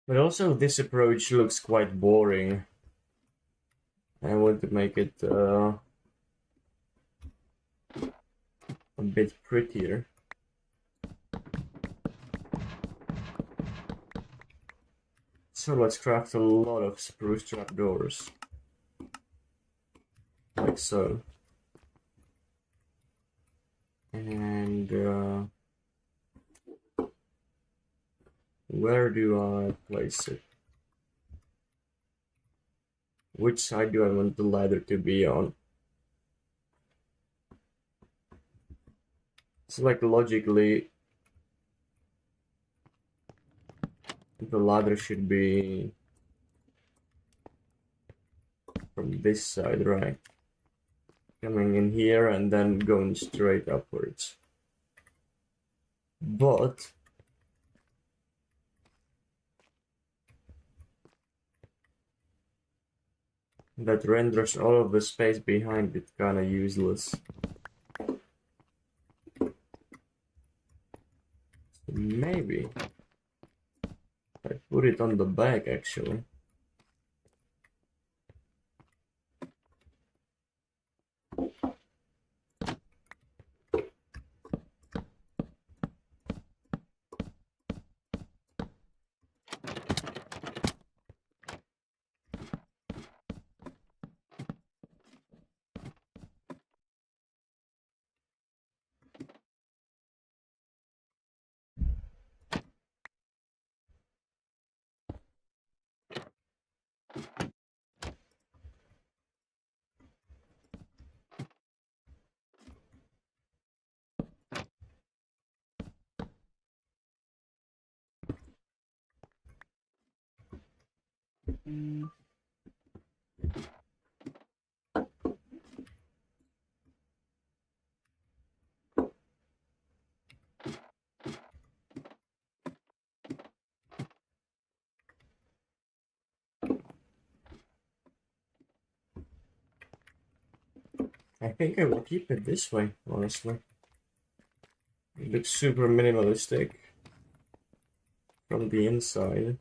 But also this approach looks quite boring. I want to make it a bit prettier. So let's craft a lot of spruce trapdoors. Like so. And where do I place it? Which side do I want the ladder to be on? So like logically, the ladder should be from this side, right? Coming in here and then going straight upwards. But that renders all of the space behind it kinda useless. So maybe I put it on the back actually. I think I will keep it this way, honestly. It looks super minimalistic from the inside.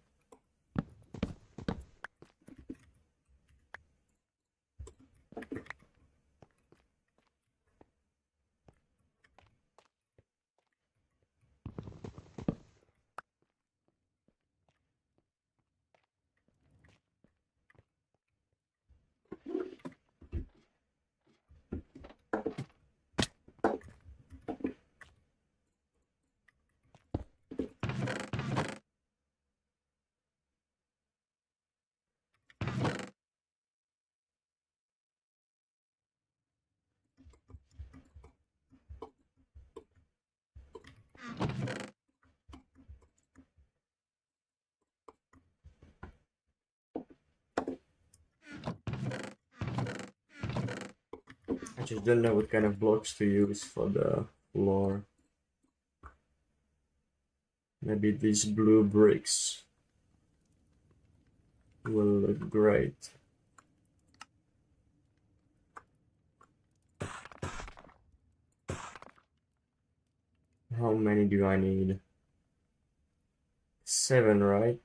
just don't know what kind of blocks to use for the floor. Maybe these blue bricks will look great. How many do I need? 7, right?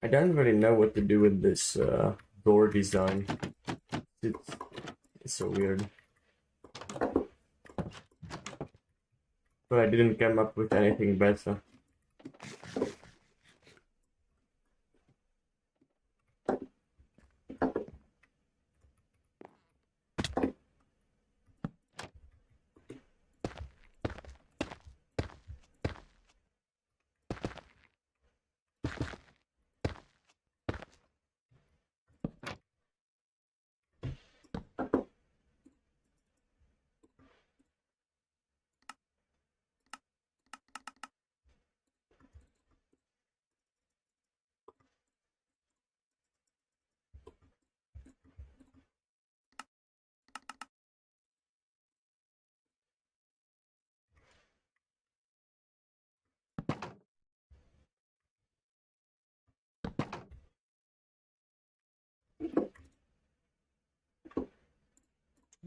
I don't really know what to do with this door design. It's, it's so weird. But I didn't come up with anything better.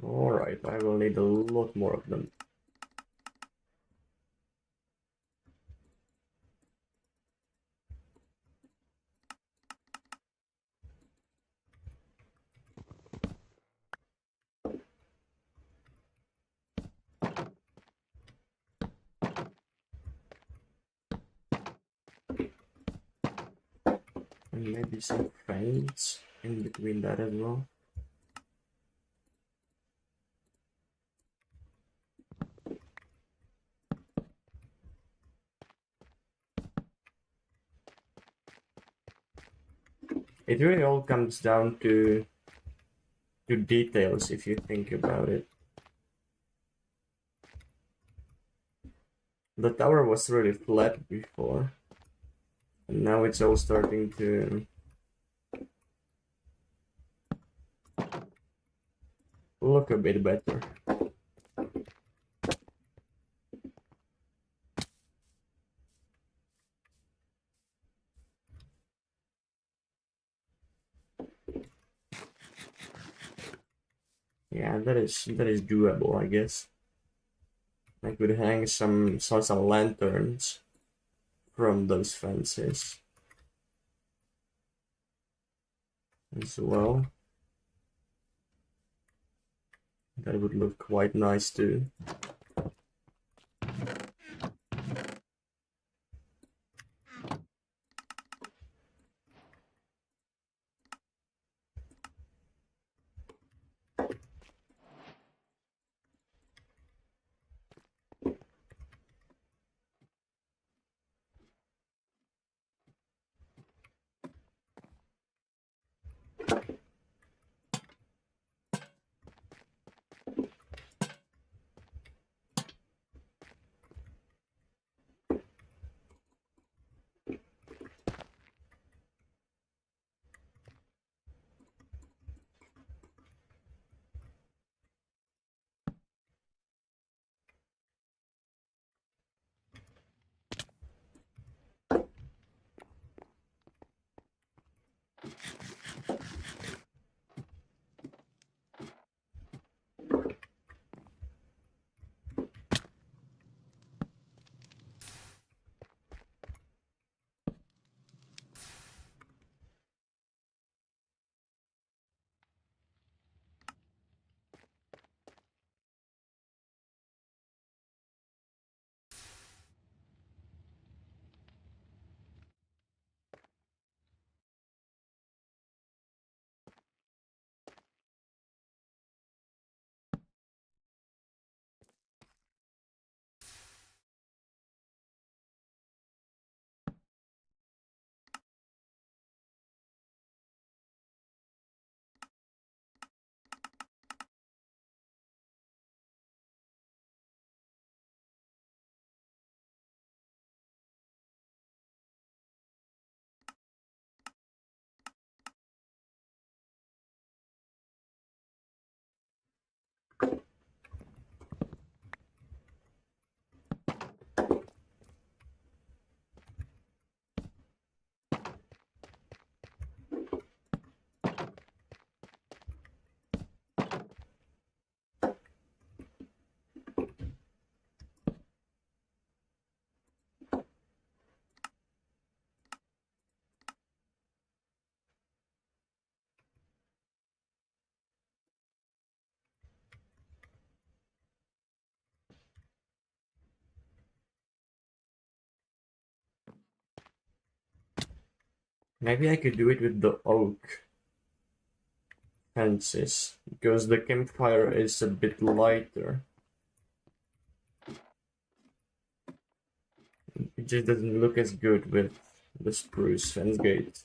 Alright, I will need a lot more of them. And maybe some fence in between that as well. It really all comes down to details if you think about it. The tower was really flat before, and now it's all starting to look a bit better. Yeah, that is doable, I guess. I could hang some lanterns from those fences as well. That would look quite nice too. Maybe I could do it with the oak fences, because the campfire is a bit lighter. It just doesn't look as good with the spruce fence gate.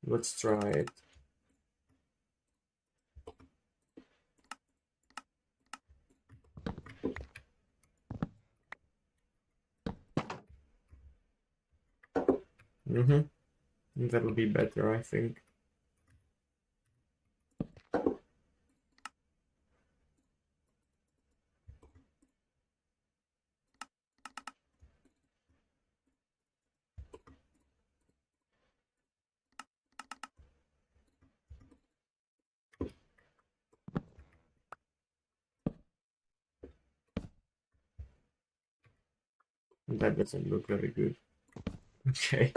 Let's try it. That'll be better, I think. That doesn't look very good. Okay.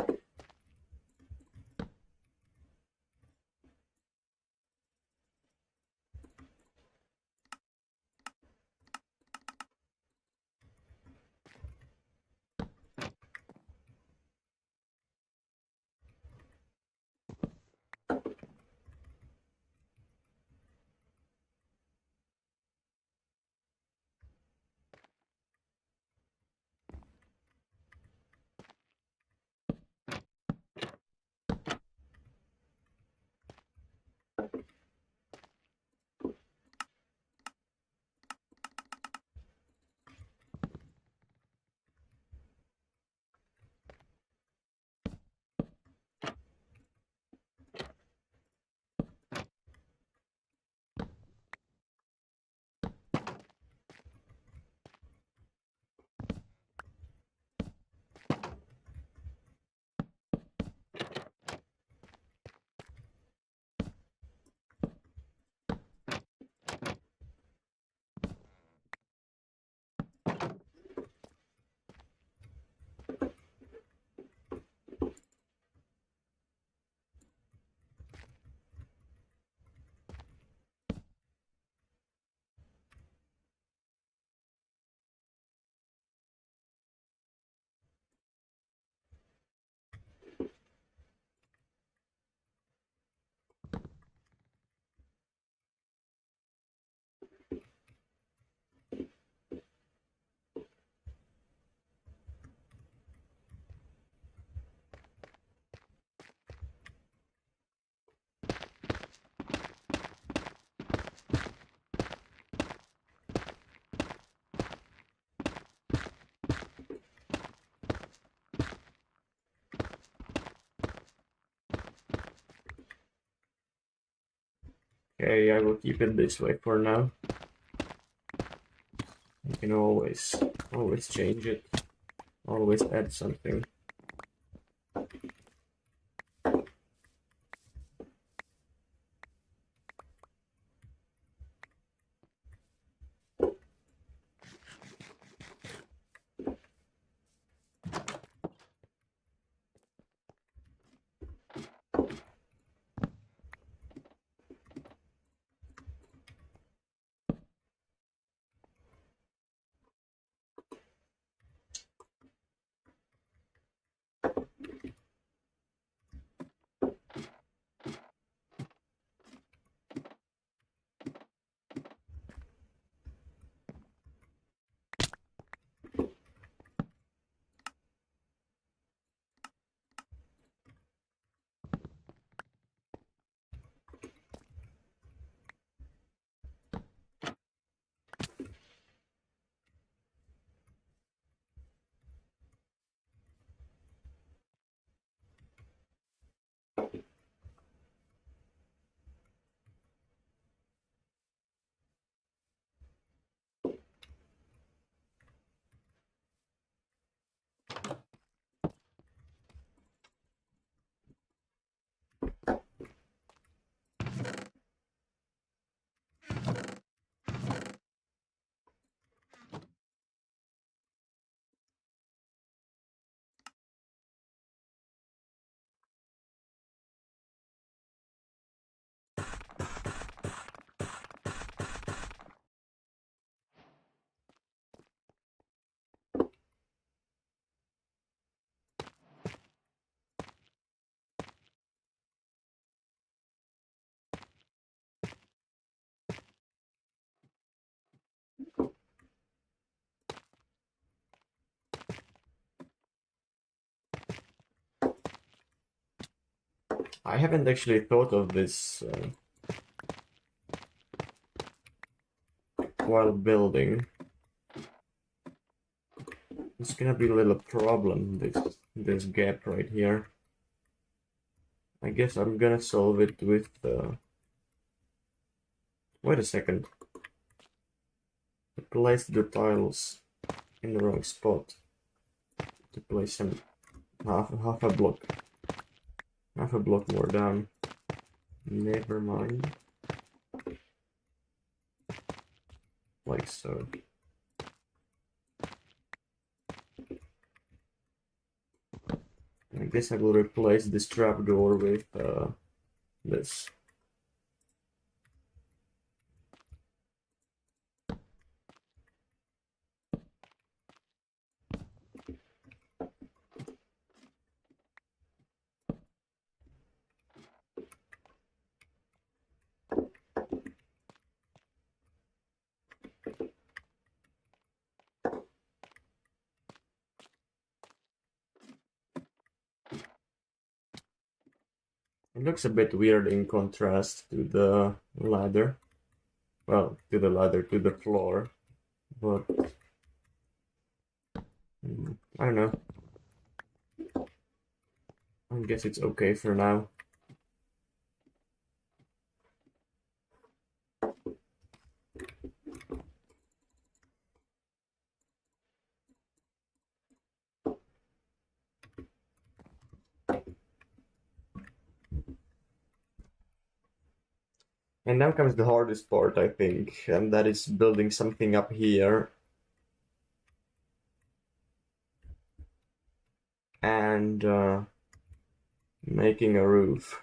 Okay, I will keep it this way for now. You can always change it. Always add something. I haven't actually thought of this while building. It's gonna be a little problem, this gap right here. I guess I'm gonna solve it with wait a second. I placed the tiles in the wrong spot. To place them half a block more down. Never mind. Like so. I guess I will replace this trapdoor with this. It looks a bit weird in contrast to the ladder. Well, to the floor. But I don't know. I guess it's okay for now. And now comes the hardest part, I think, and that is building something up here. And making a roof.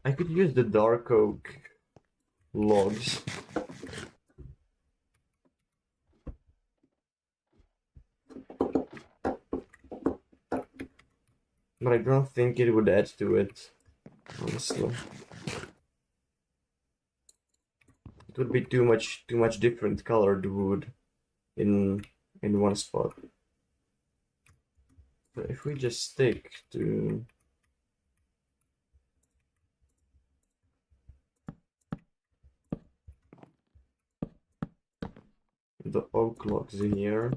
I could use the dark oak logs. But I don't think it would add to it, honestly. It would be too much different colored wood in one spot. But if we just stick to the oak logs here.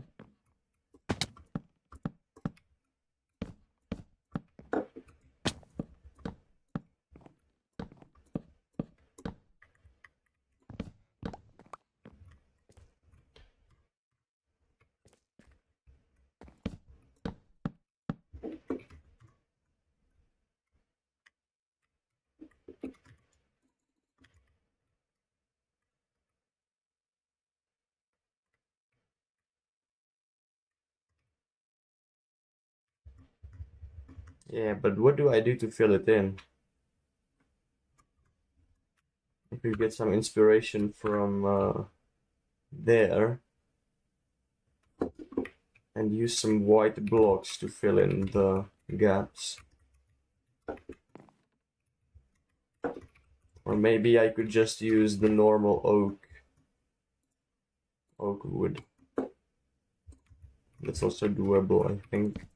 Yeah, but what do I do to fill it in? I could get some inspiration from there and use some white blocks to fill in the gaps. Or maybe I could just use the normal oak wood. That's also doable, I think.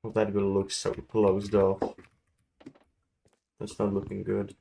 Well, that will look so closed off. That's not looking good.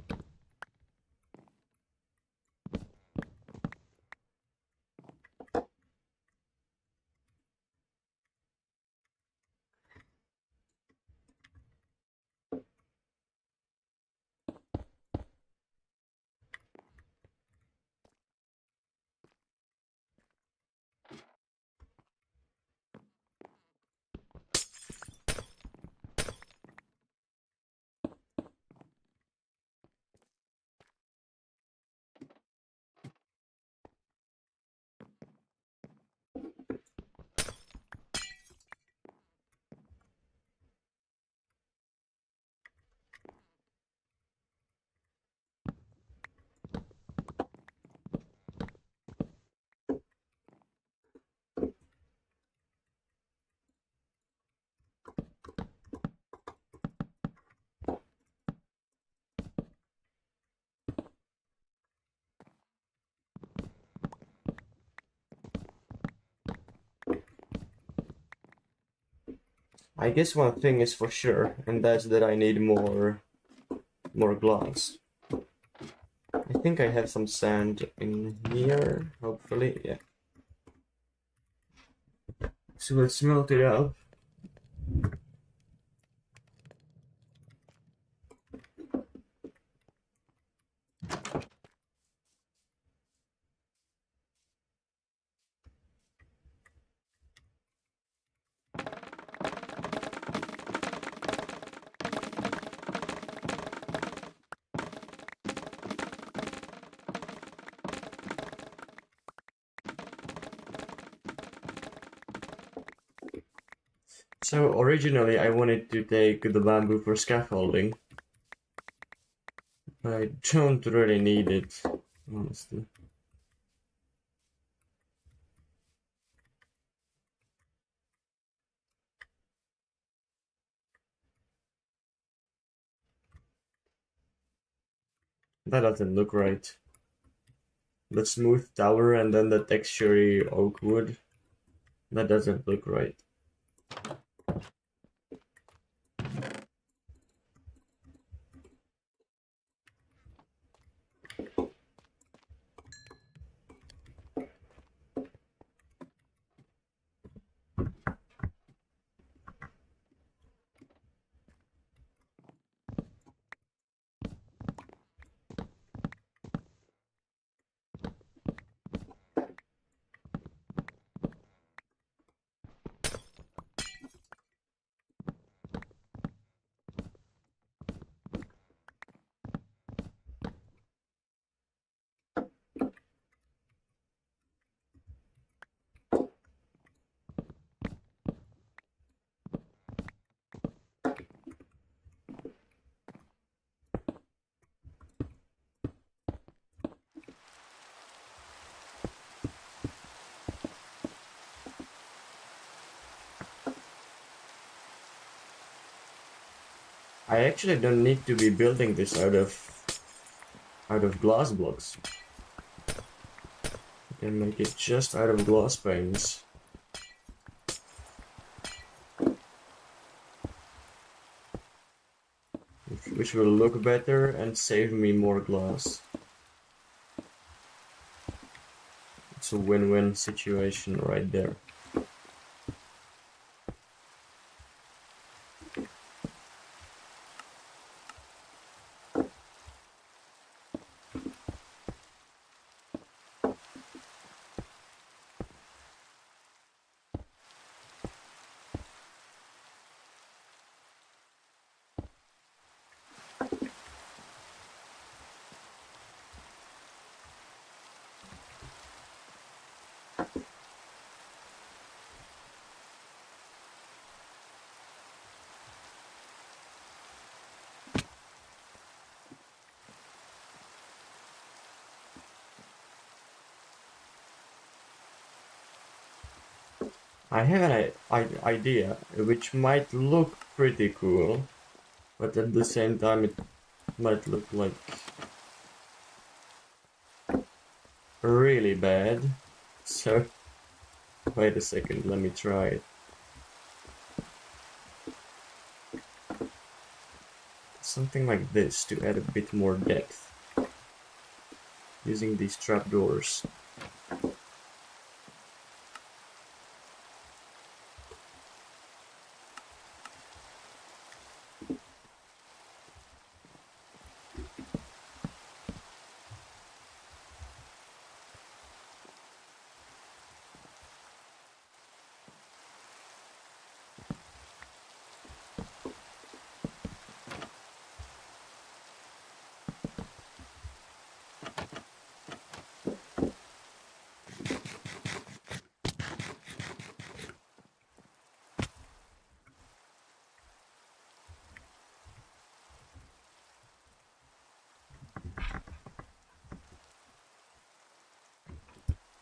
I guess one thing is for sure, and that's that I need more glass. I think I have some sand in here, hopefully, yeah. So let's melt it up. So originally I wanted to take the bamboo for scaffolding. I don't really need it, honestly. That doesn't look right. The smooth tower and then the textury oak wood. That doesn't look right. I actually don't need to be building this out of glass blocks. I can make it just out of glass panes. Which will look better and save me more glass. It's a win-win situation right there. I have an idea which might look pretty cool, but at the same time it might look like really bad. So, wait a second, let me try it. Something like this to add a bit more depth. Using these trapdoors.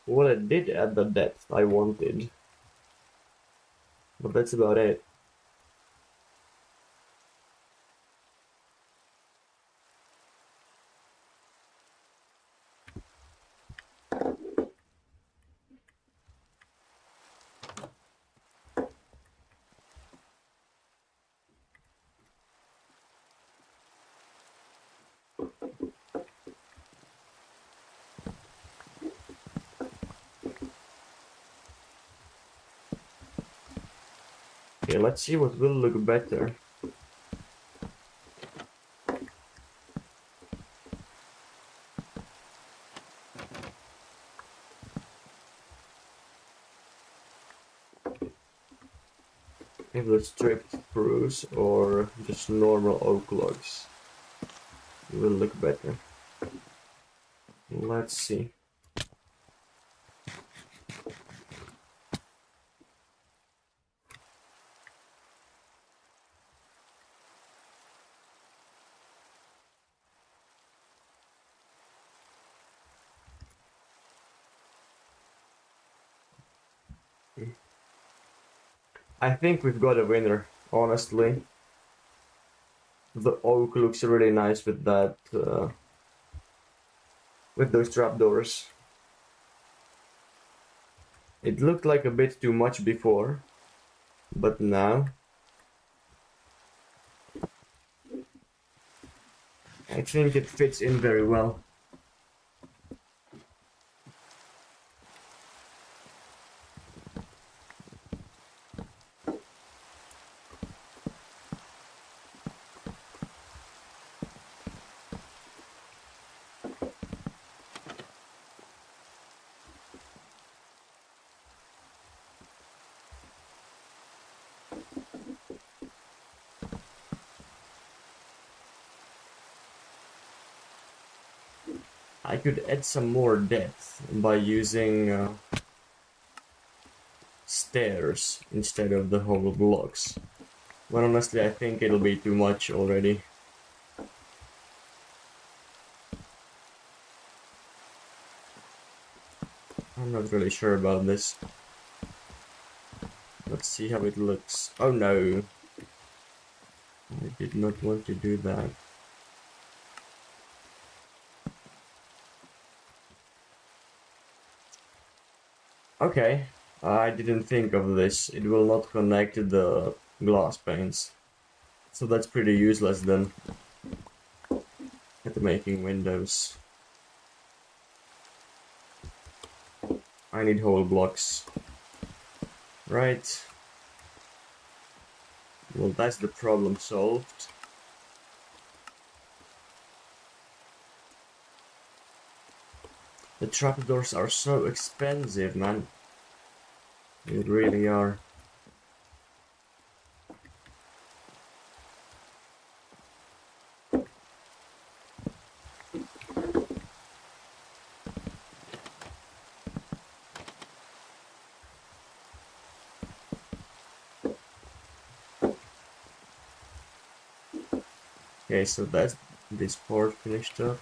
Well, it did add the depth I wanted, but that's about it. Okay, let's see what will look better. If the stripped spruce or just normal oak logs will look better. Let's see. I think we've got a winner, honestly. The oak looks really nice with that, with those trapdoors. It looked like a bit too much before, but now I think it fits in very well. I could add some more depth by using stairs instead of the whole blocks. But honestly, I think it'll be too much already. I'm not really sure about this. Let's see how it looks. Oh no! I did not want to do that. Okay, I didn't think of this. It will not connect to the glass panes. So that's pretty useless then. At making windows. I need whole blocks. Right. Well, that's the problem solved. The trapdoors are so expensive, man. They really are. Okay, so that's this part finished up.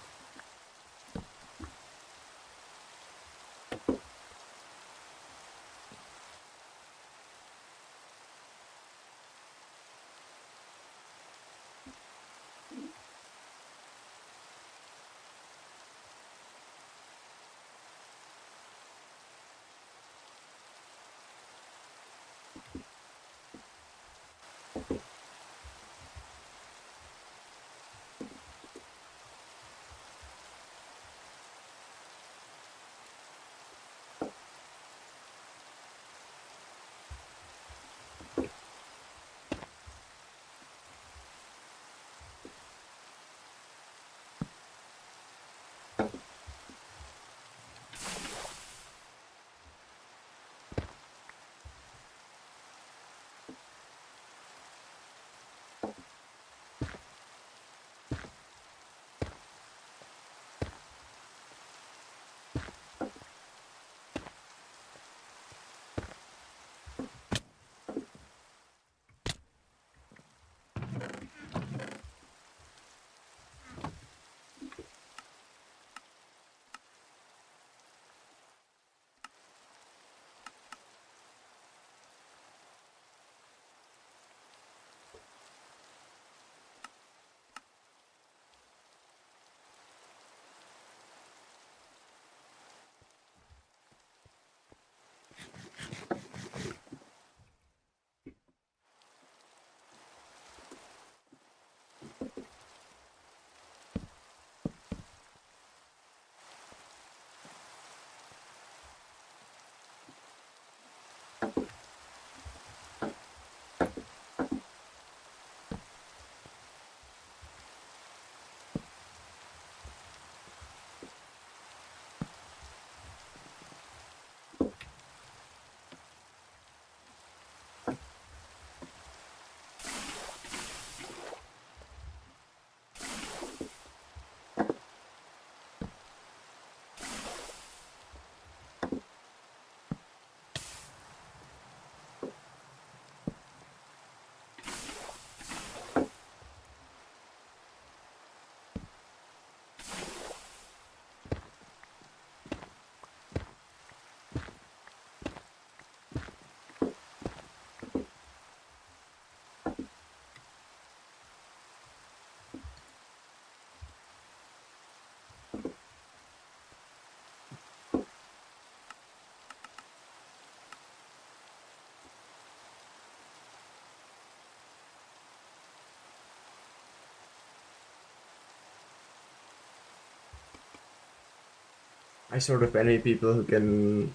I sort of envy people who can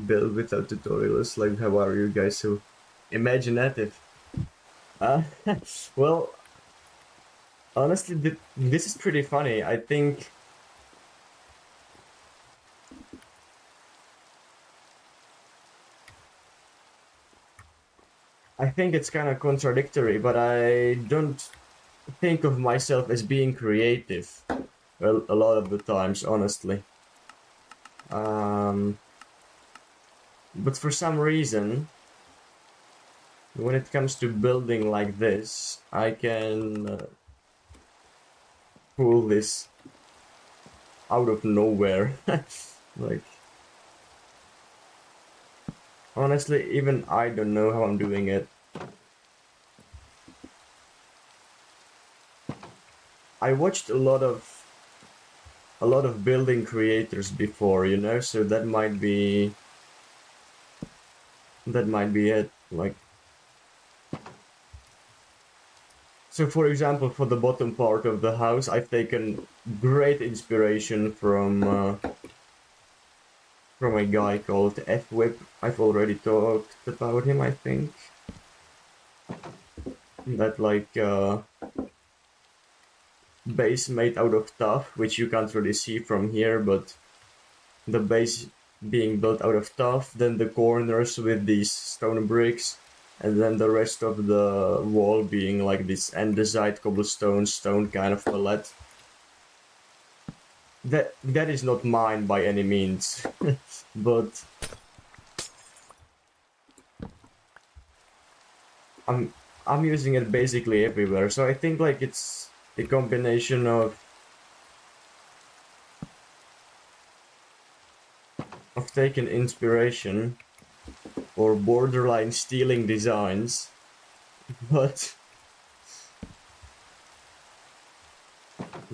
build without tutorials. Like, how are you guys so imaginative? Uh, well, honestly, this is pretty funny. I think it's kind of contradictory, but I don't think of myself as being creative a lot of the times, honestly. Um, but for some reason, when it comes to building like this, I can pull this out of nowhere. Like, honestly, even I don't know how I'm doing it. I watched a lot of building creators before, so that might be it. Like, so for example, for the bottom part of the house, I've taken great inspiration from a guy called F-Whip. I've already talked about him, I think. That like base made out of tuff, which you can't really see from here, but the base being built out of tuff, then the corners with these stone bricks, and then the rest of the wall being like this andesite cobblestone stone kind of palette. That is not mine by any means, but I'm I'm using it basically everywhere. So I think like it's a combination of taking inspiration or borderline stealing designs, but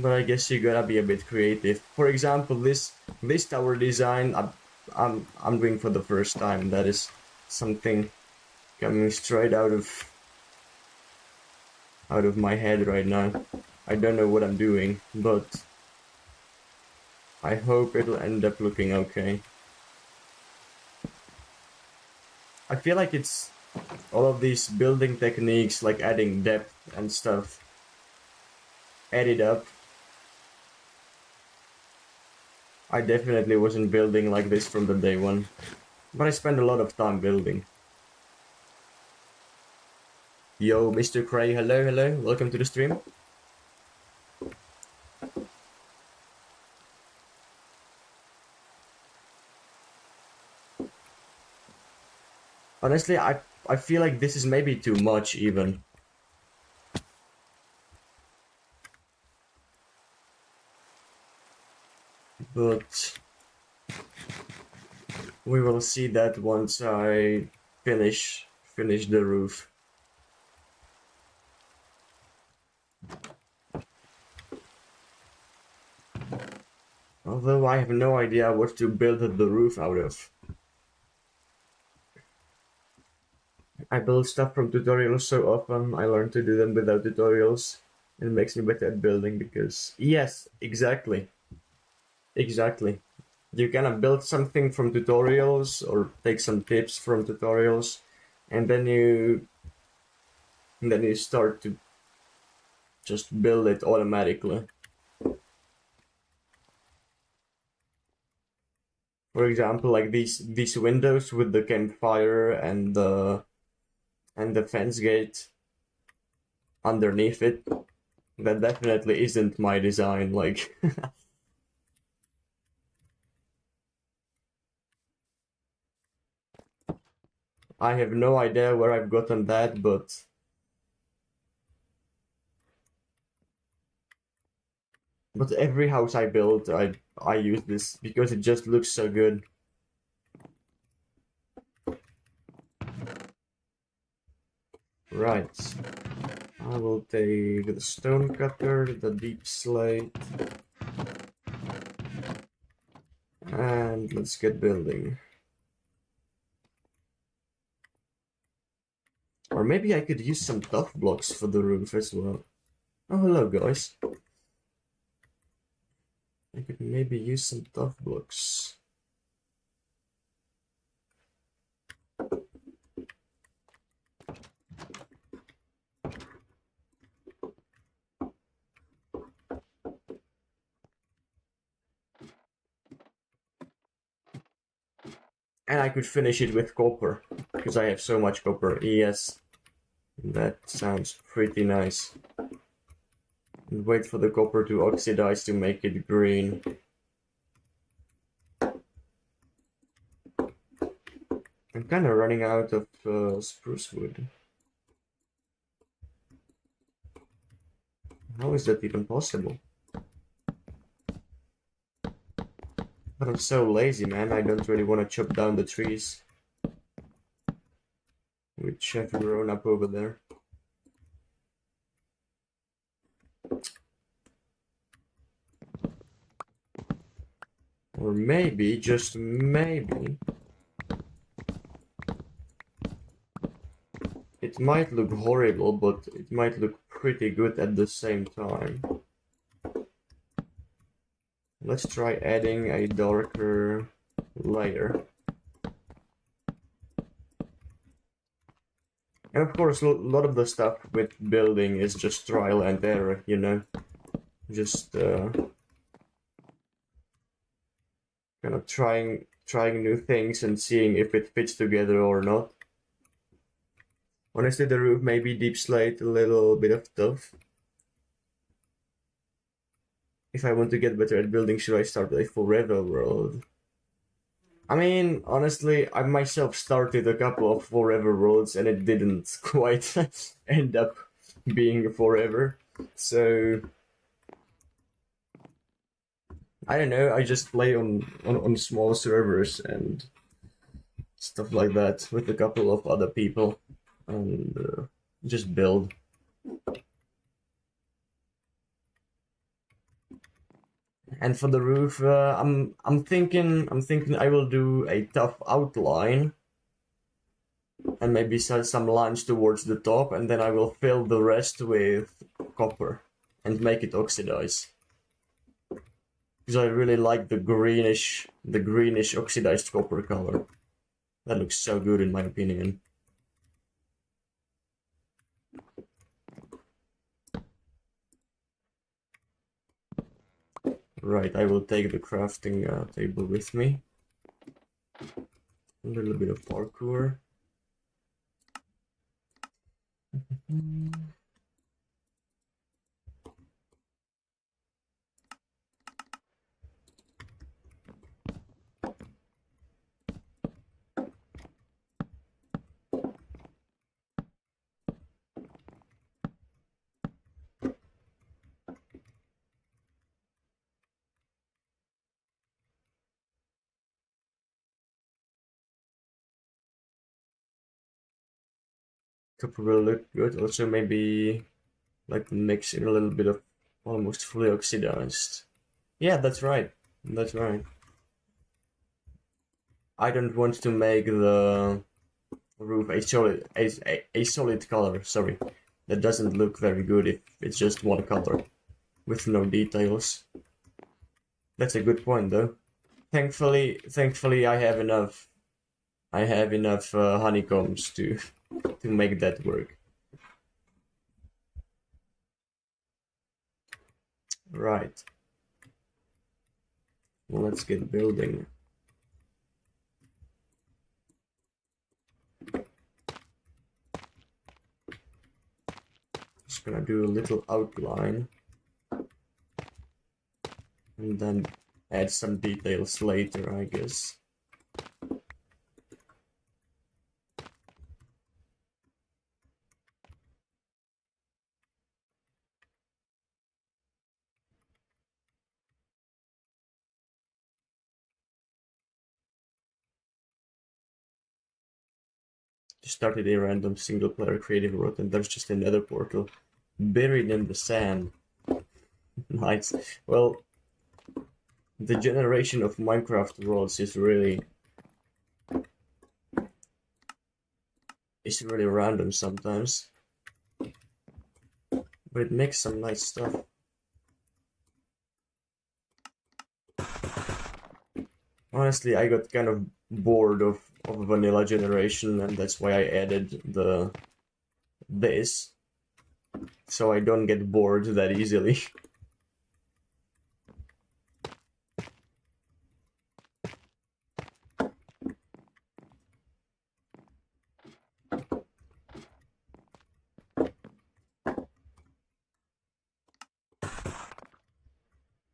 I guess you gotta be a bit creative. For example, this tower design I'm doing for the first time. That is something coming straight out of my head right now. I don't know what I'm doing, but I hope it'll end up looking okay. I feel like it's all of these building techniques, like adding depth and stuff, added up. I definitely wasn't building like this from the day one, but I spent a lot of time building. Yo, Mr. Cray, hello, hello, welcome to the stream. Honestly, I feel like this is maybe too much even. But we will see that once I finish the roof. Although I have no idea what to build the roof out of. I build stuff from tutorials so often, I learn to do them without tutorials. It makes me better at building because... Yes, exactly. Exactly. You kind build something from tutorials or take some tips from tutorials, and then you start to just build it automatically. For example, like these windows with the campfire and the fence gate underneath it. That definitely isn't my design. Like, I have no idea where I've gotten that, but every house I build, I use this because it just looks so good. Right. I will take the stone cutter, the deep slate, and let's get building. Or maybe I could use some tough blocks for the roof as well. Oh, hello, guys. I could maybe use some tough blocks. And I could finish it with copper, because I have so much copper. Yes, that sounds pretty nice. And wait for the copper to oxidize to make it green. I'm kind of running out of spruce wood. How is that even possible? But I'm so lazy, man. I don't really want to chop down the trees, which have grown up over there. Or maybe, just maybe, it might look horrible, but it might look pretty good at the same time. Let's try adding a darker layer. And of course, a lot of the stuff with building is just trial and error, you know? Just kind of trying new things and seeing if it fits together or not. Honestly, the roof may be deep slate, a little bit of tough. If I want to get better at building, should I start a forever world? I mean, honestly, I myself started a couple of forever worlds and it didn't quite end up being forever. So I don't know, I just play on small servers and stuff like that with a couple of other people and just build. And for the roof, I'm thinking I will do a tough outline and maybe set some lines towards the top, and then I will fill the rest with copper and make it oxidize. Because I really like the greenish oxidized copper color. That looks so good in my opinion. Right, I will take the crafting table with me. A little bit of parkour. Copper will look good. Also maybe like mix in a little bit of almost fully oxidized. Yeah, that's right. That's right. I don't want to make the roof a solid color. Sorry, that doesn't look very good if it's just one color with no details. That's a good point, though. Thankfully, I have enough. I have enough honeycombs to make that work. Right. Well, let's get building. Just gonna do a little outline and then add some details later, I guess. Just started a random single player creative world and there's just another portal buried in the sand. Nice. Well, the generation of Minecraft worlds is really random sometimes, but it makes some nice stuff. Honestly, I got kind of bored of vanilla generation, and that's why I added this, so I don't get bored that easily.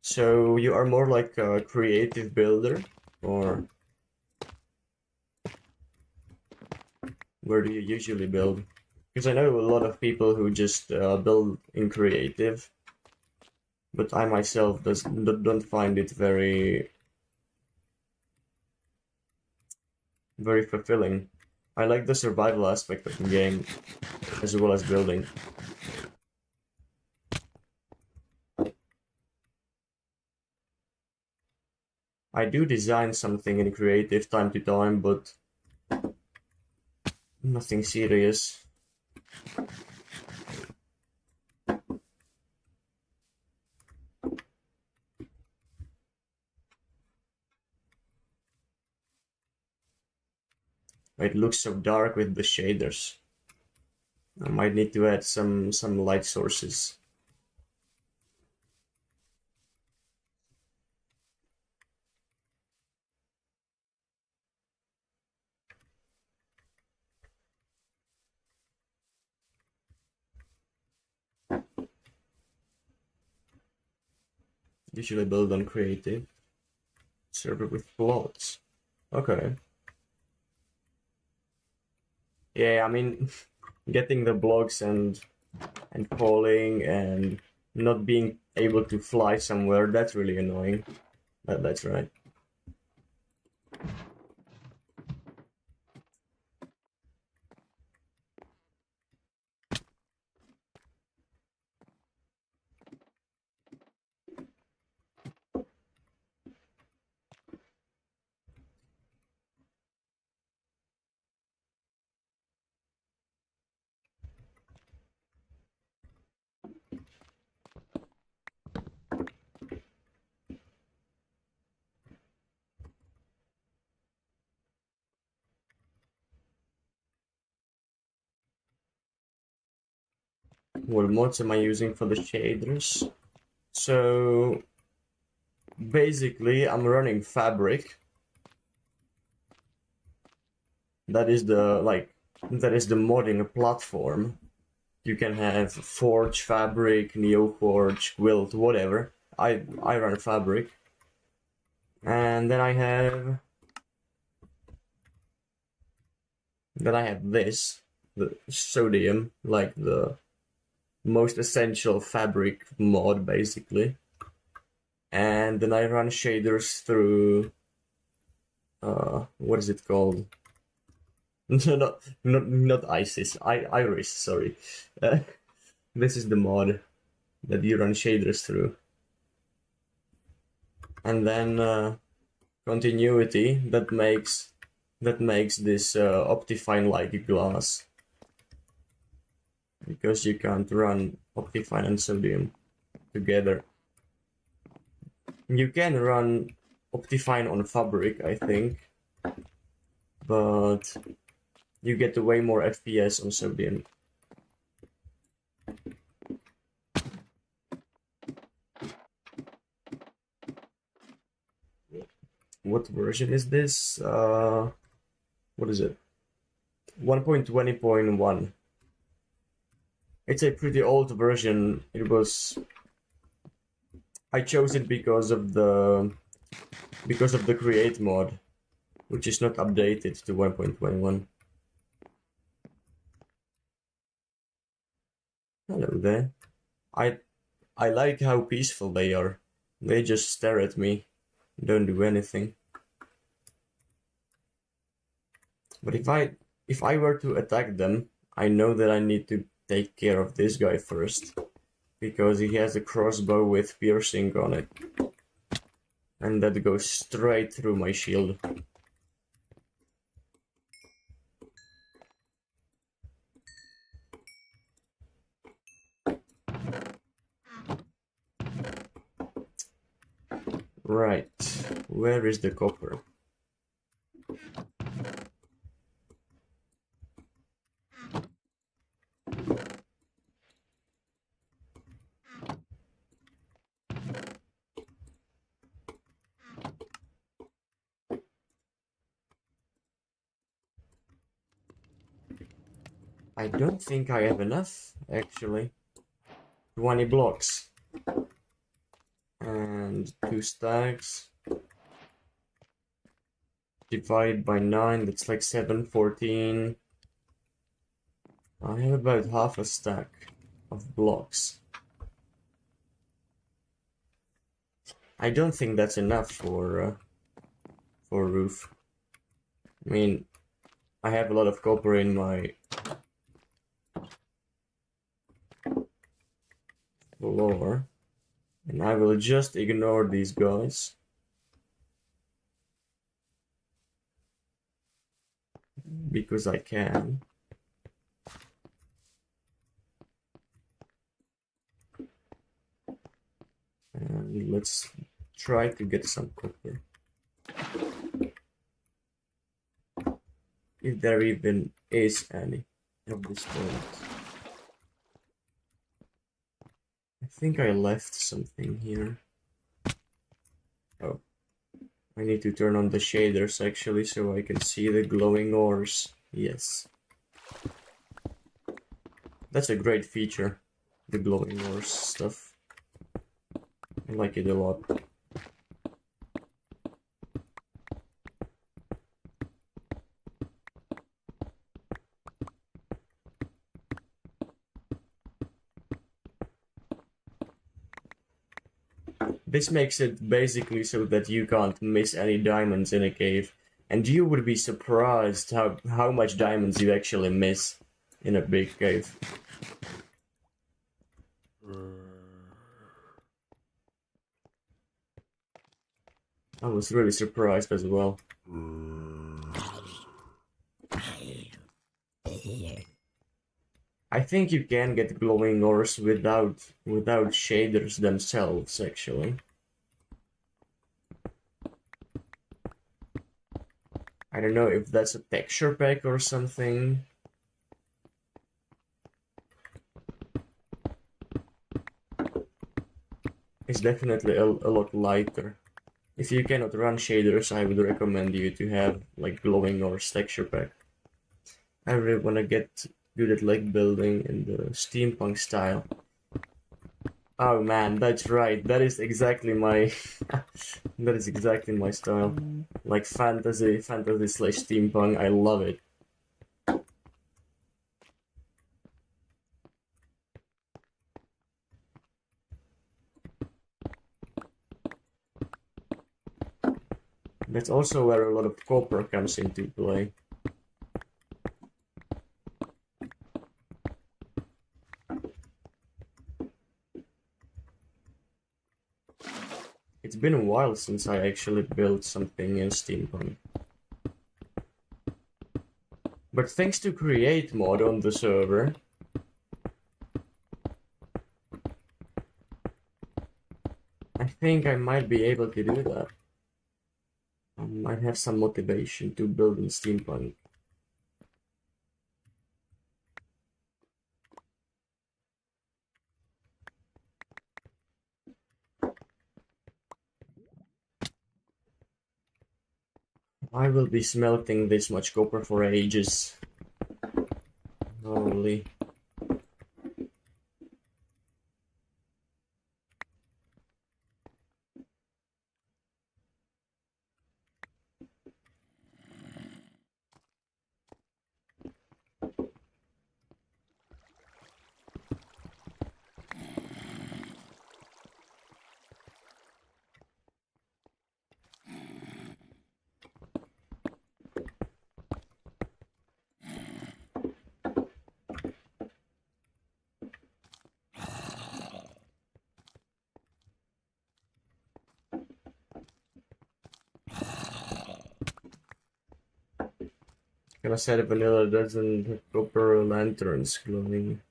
So you are more like a creative builder, or where do you usually build? Because I know a lot of people who just build in creative, but I myself don't find it very fulfilling. I like the survival aspect of the game as well as building. I do design something in creative time to time, but nothing serious. It looks so dark with the shaders. I might need to add some light sources. Usually build on creative. Server with plots. Okay. Yeah, I mean, getting the blocks and falling and not being able to fly somewhere, that's really annoying. That's right. What mods am I using for the shaders? So basically, I'm running Fabric. That is the modding platform. You can have Forge, Fabric, NeoForge, Quilt, whatever. I run Fabric, and then I have this, the Sodium, like the most essential Fabric mod, basically. And then I run shaders through what is it called? No, not ISIS. Iris. Sorry. Uh, this is the mod that you run shaders through, and then continuity that makes this Optifine like glass, because you can't run Optifine and Sodium together. You can run Optifine on Fabric, I think, but you get way more FPS on Sodium. What version is this? What is it? 1.20.1. It's a pretty old version. I chose it because of the create mod, which is not updated to 1.21. Hello there. I like how peaceful they are. They just stare at me, don't do anything. But if I were to attack them, I know that I need to take care of this guy first, because he has a crossbow with piercing on it, and that goes straight through my shield. Right, where is the copper? I don't think I have enough, actually. 20 blocks. And 2 stacks. Divided by 9, that's like 7, 14. I have about half a stack of blocks. I don't think that's enough for a roof. I mean, I have a lot of copper in my floor, and I will just ignore these guys. Because I can. And let's try to get some copper. If there even is any at this point. I think I left something here. Oh. I need to turn on the shaders actually so I can see the glowing ores. Yes. That's a great feature. The glowing ores stuff. I like it a lot. This makes it basically so that you can't miss any diamonds in a cave. And you would be surprised how much diamonds you actually miss in a big cave. I was really surprised as well. I think you can get glowing ores without shaders themselves, actually. I don't know if that's a texture pack or something. It's definitely a lot lighter. If you cannot run shaders, I would recommend you to have like glowing ores texture pack. I really wanna get good at lake building in the steampunk style. Oh man, that's right. That is exactly my that is exactly my style. Like fantasy slash steampunk. I love it. That's also where a lot of copper comes into play. It's been a while since I actually built something in steampunk. But thanks to Create mod on the server, I think I might be able to do that. I might have some motivation to build in steampunk. I will be smelting this much copper for ages. Holy. Gonna set a vanilla dozen copper lanterns glowing.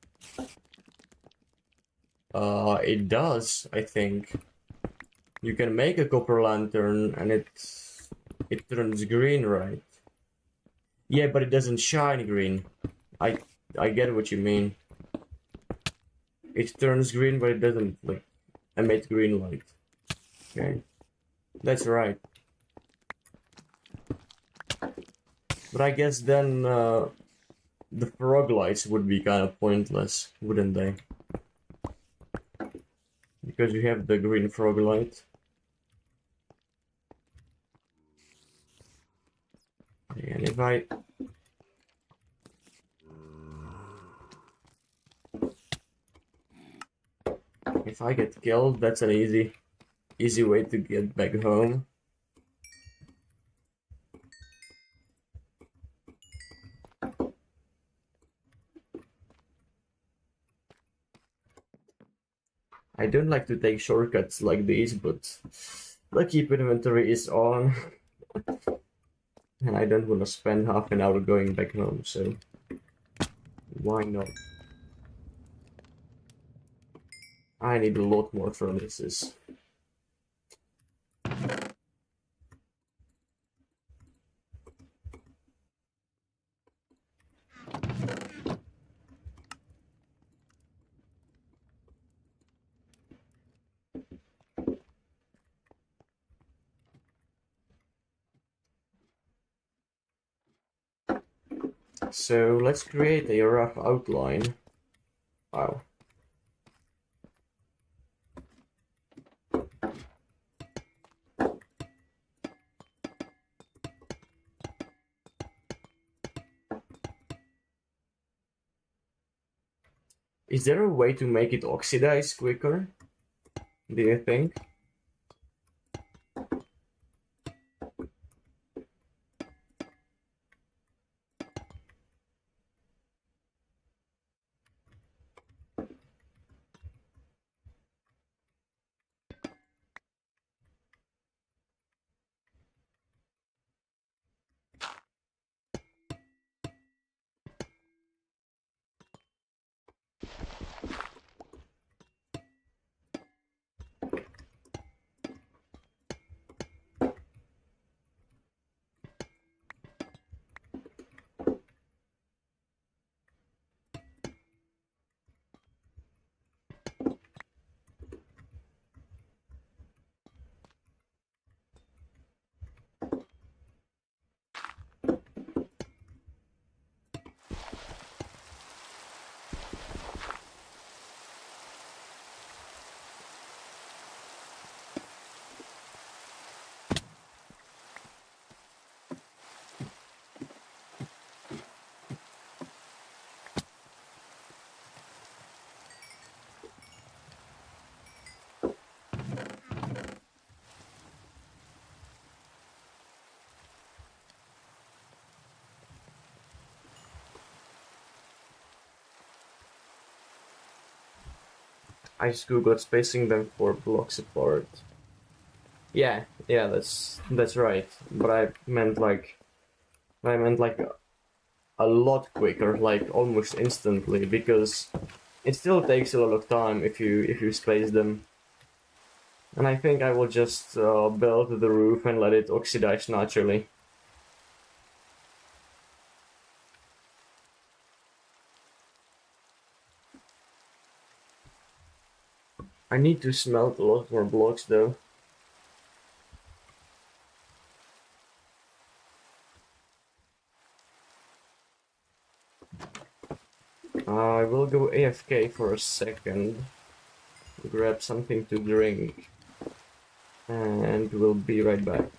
It does, I think. You can make a copper lantern and it turns green, right? Yeah, but it doesn't shine green. I get what you mean. It turns green, but it doesn't like emit green light. Okay, that's right. But I guess then the frog lights would be kind of pointless, wouldn't they? Because you have the green frog light. And if I get killed, that's an easy way to get back home. I don't like to take shortcuts like these, but the keep inventory is on, and I don't want to spend half an hour going back home, so why not? I need a lot more furnaces. So let's create a rough outline. Wow. Is there a way to make it oxidize quicker? Do you think? I just googled spacing them 4 blocks apart. Yeah, that's right. But I meant like a lot quicker, like almost instantly, because it still takes a lot of time if you space them. And I think I will just build the roof and let it oxidize naturally. I need to smelt a lot more blocks though. I will go AFK for a second, grab something to drink, and we'll be right back.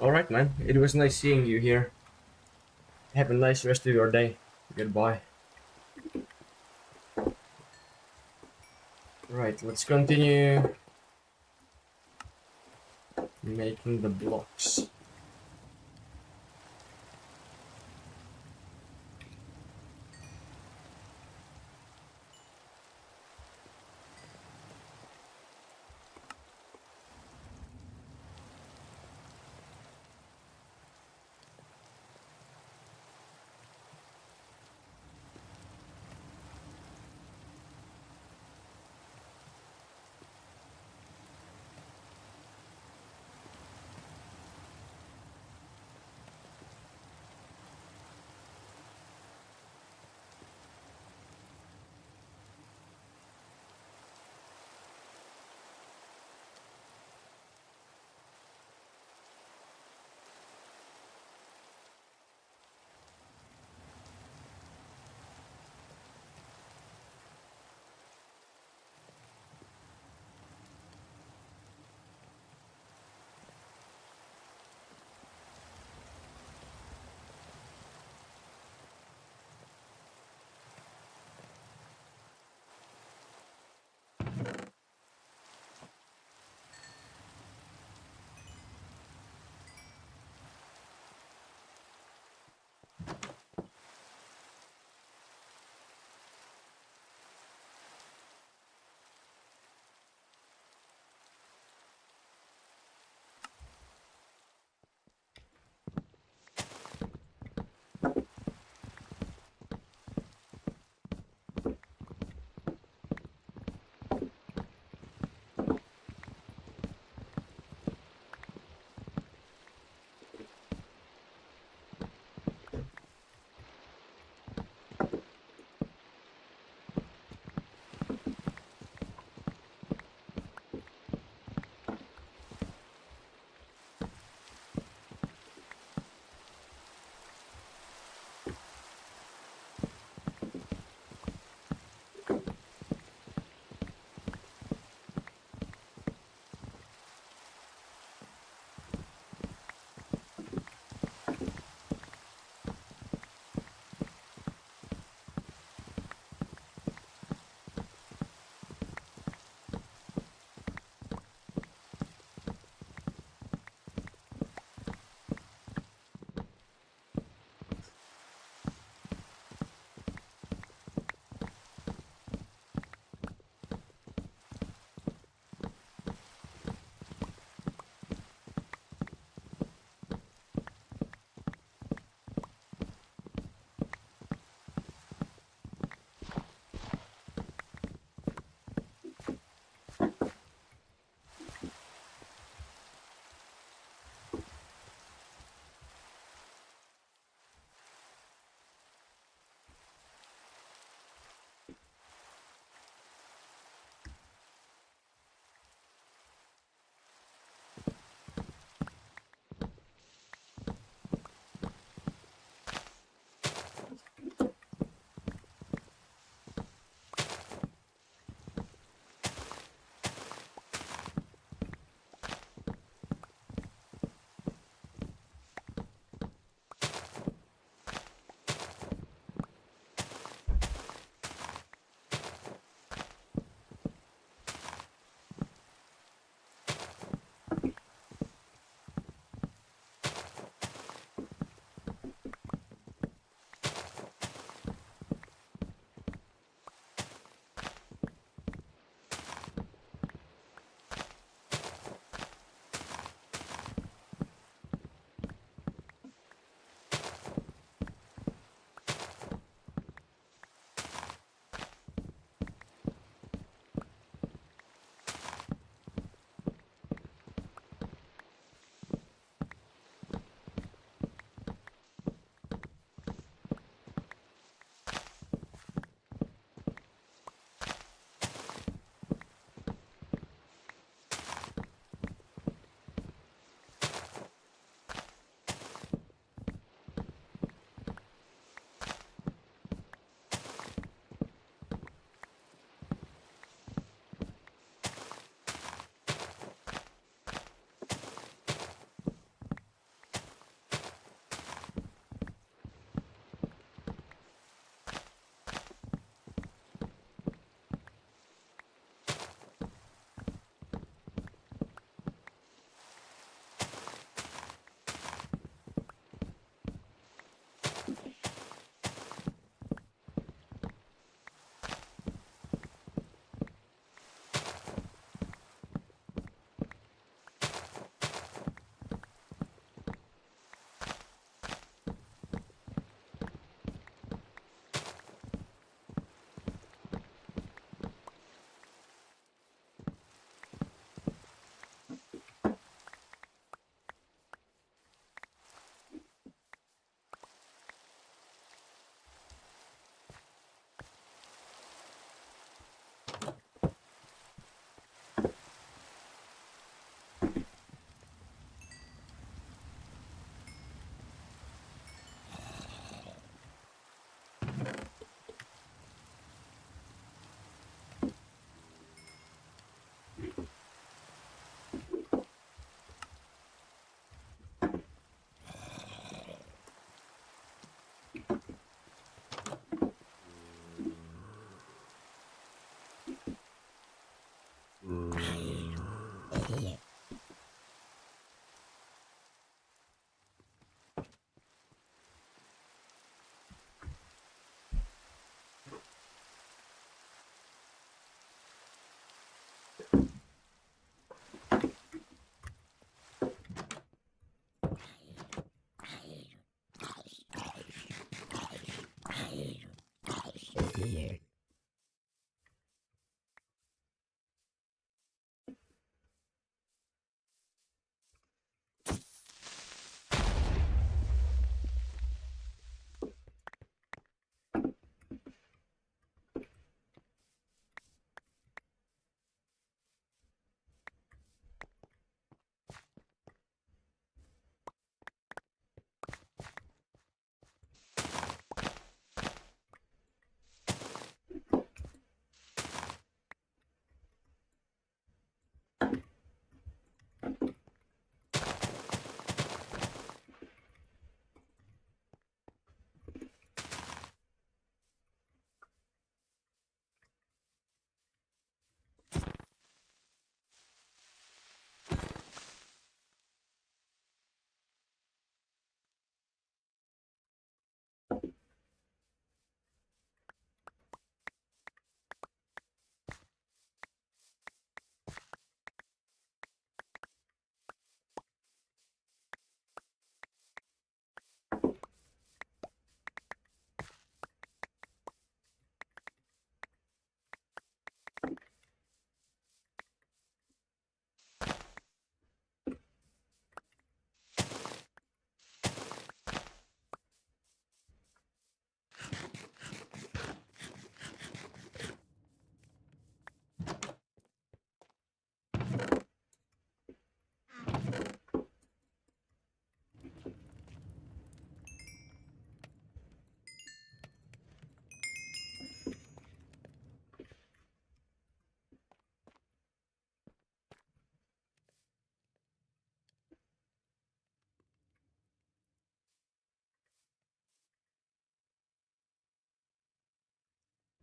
All right, man. It was nice seeing you here. Have a nice rest of your day. Goodbye. Right, let's continue making the blocks.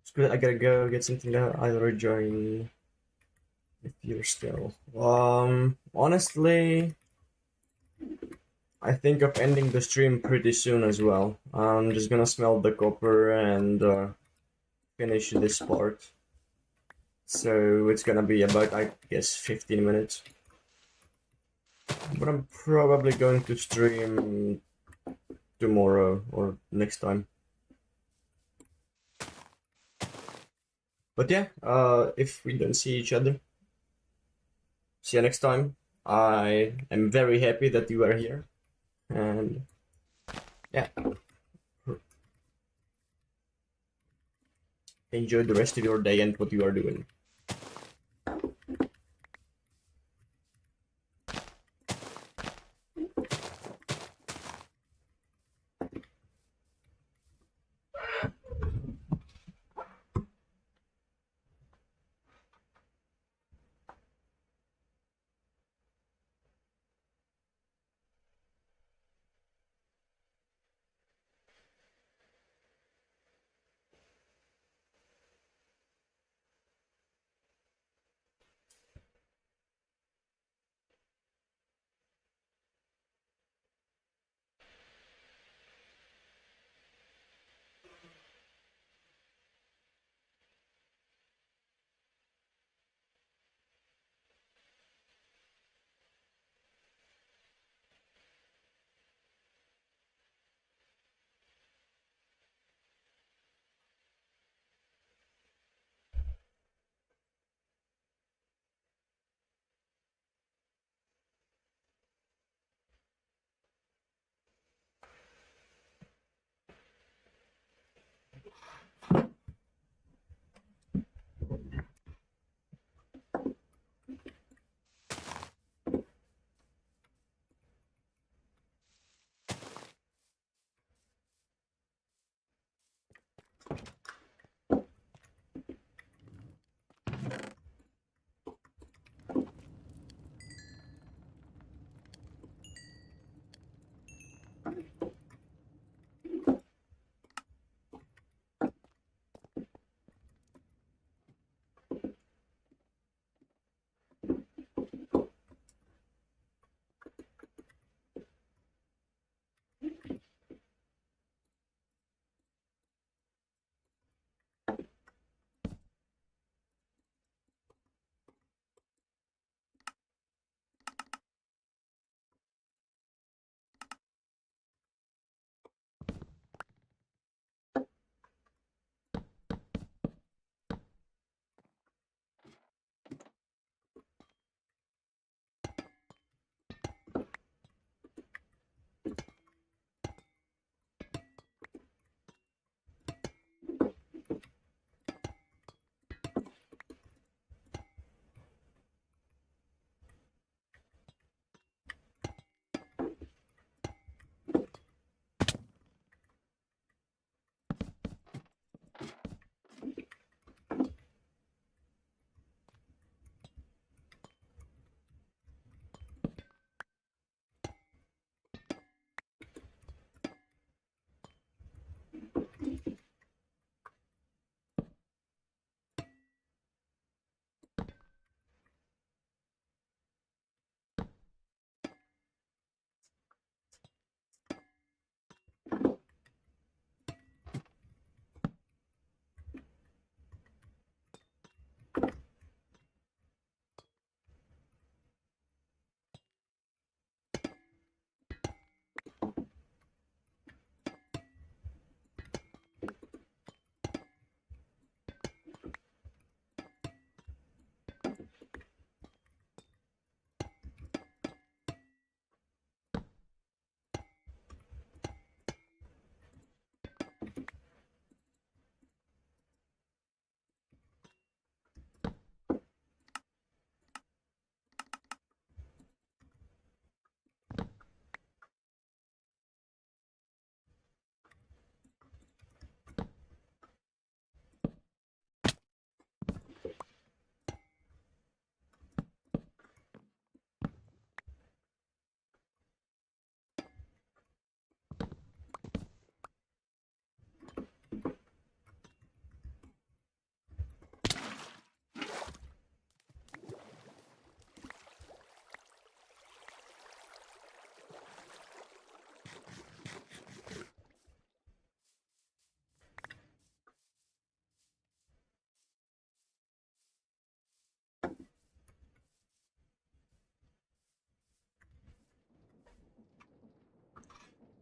It's good. I gotta go get something to either join if you're still. Honestly, I think of ending the stream pretty soon as well. I'm just gonna smell the copper and finish this part. So it's gonna be about, I guess, 15 minutes. But I'm probably going to stream tomorrow or next time. But yeah, if we don't see each other, see you next time. I am very happy that you are here. And yeah, enjoy the rest of your day and what you are doing.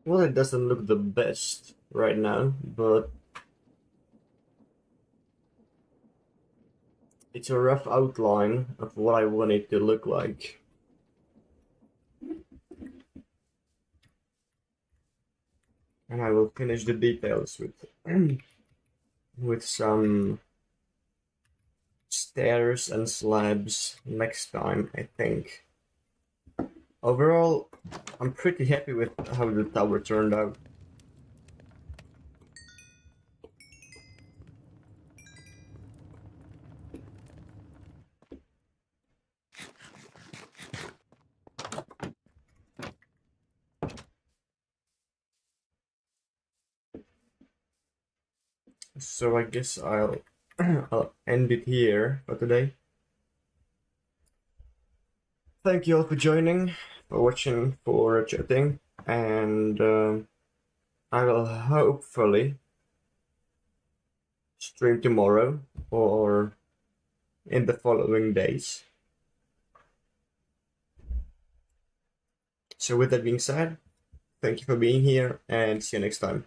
Well, it doesn't look the best right now, but it's a rough outline of what I want it to look like. And I will finish the details with with some stairs and slabs next time, I think. Overall, I'm pretty happy with how the tower turned out. So I guess I'll end it here for today. Thank you all for joining, for watching, for chatting, and I will hopefully stream tomorrow or in the following days. So with that being said, thank you for being here and see you next time.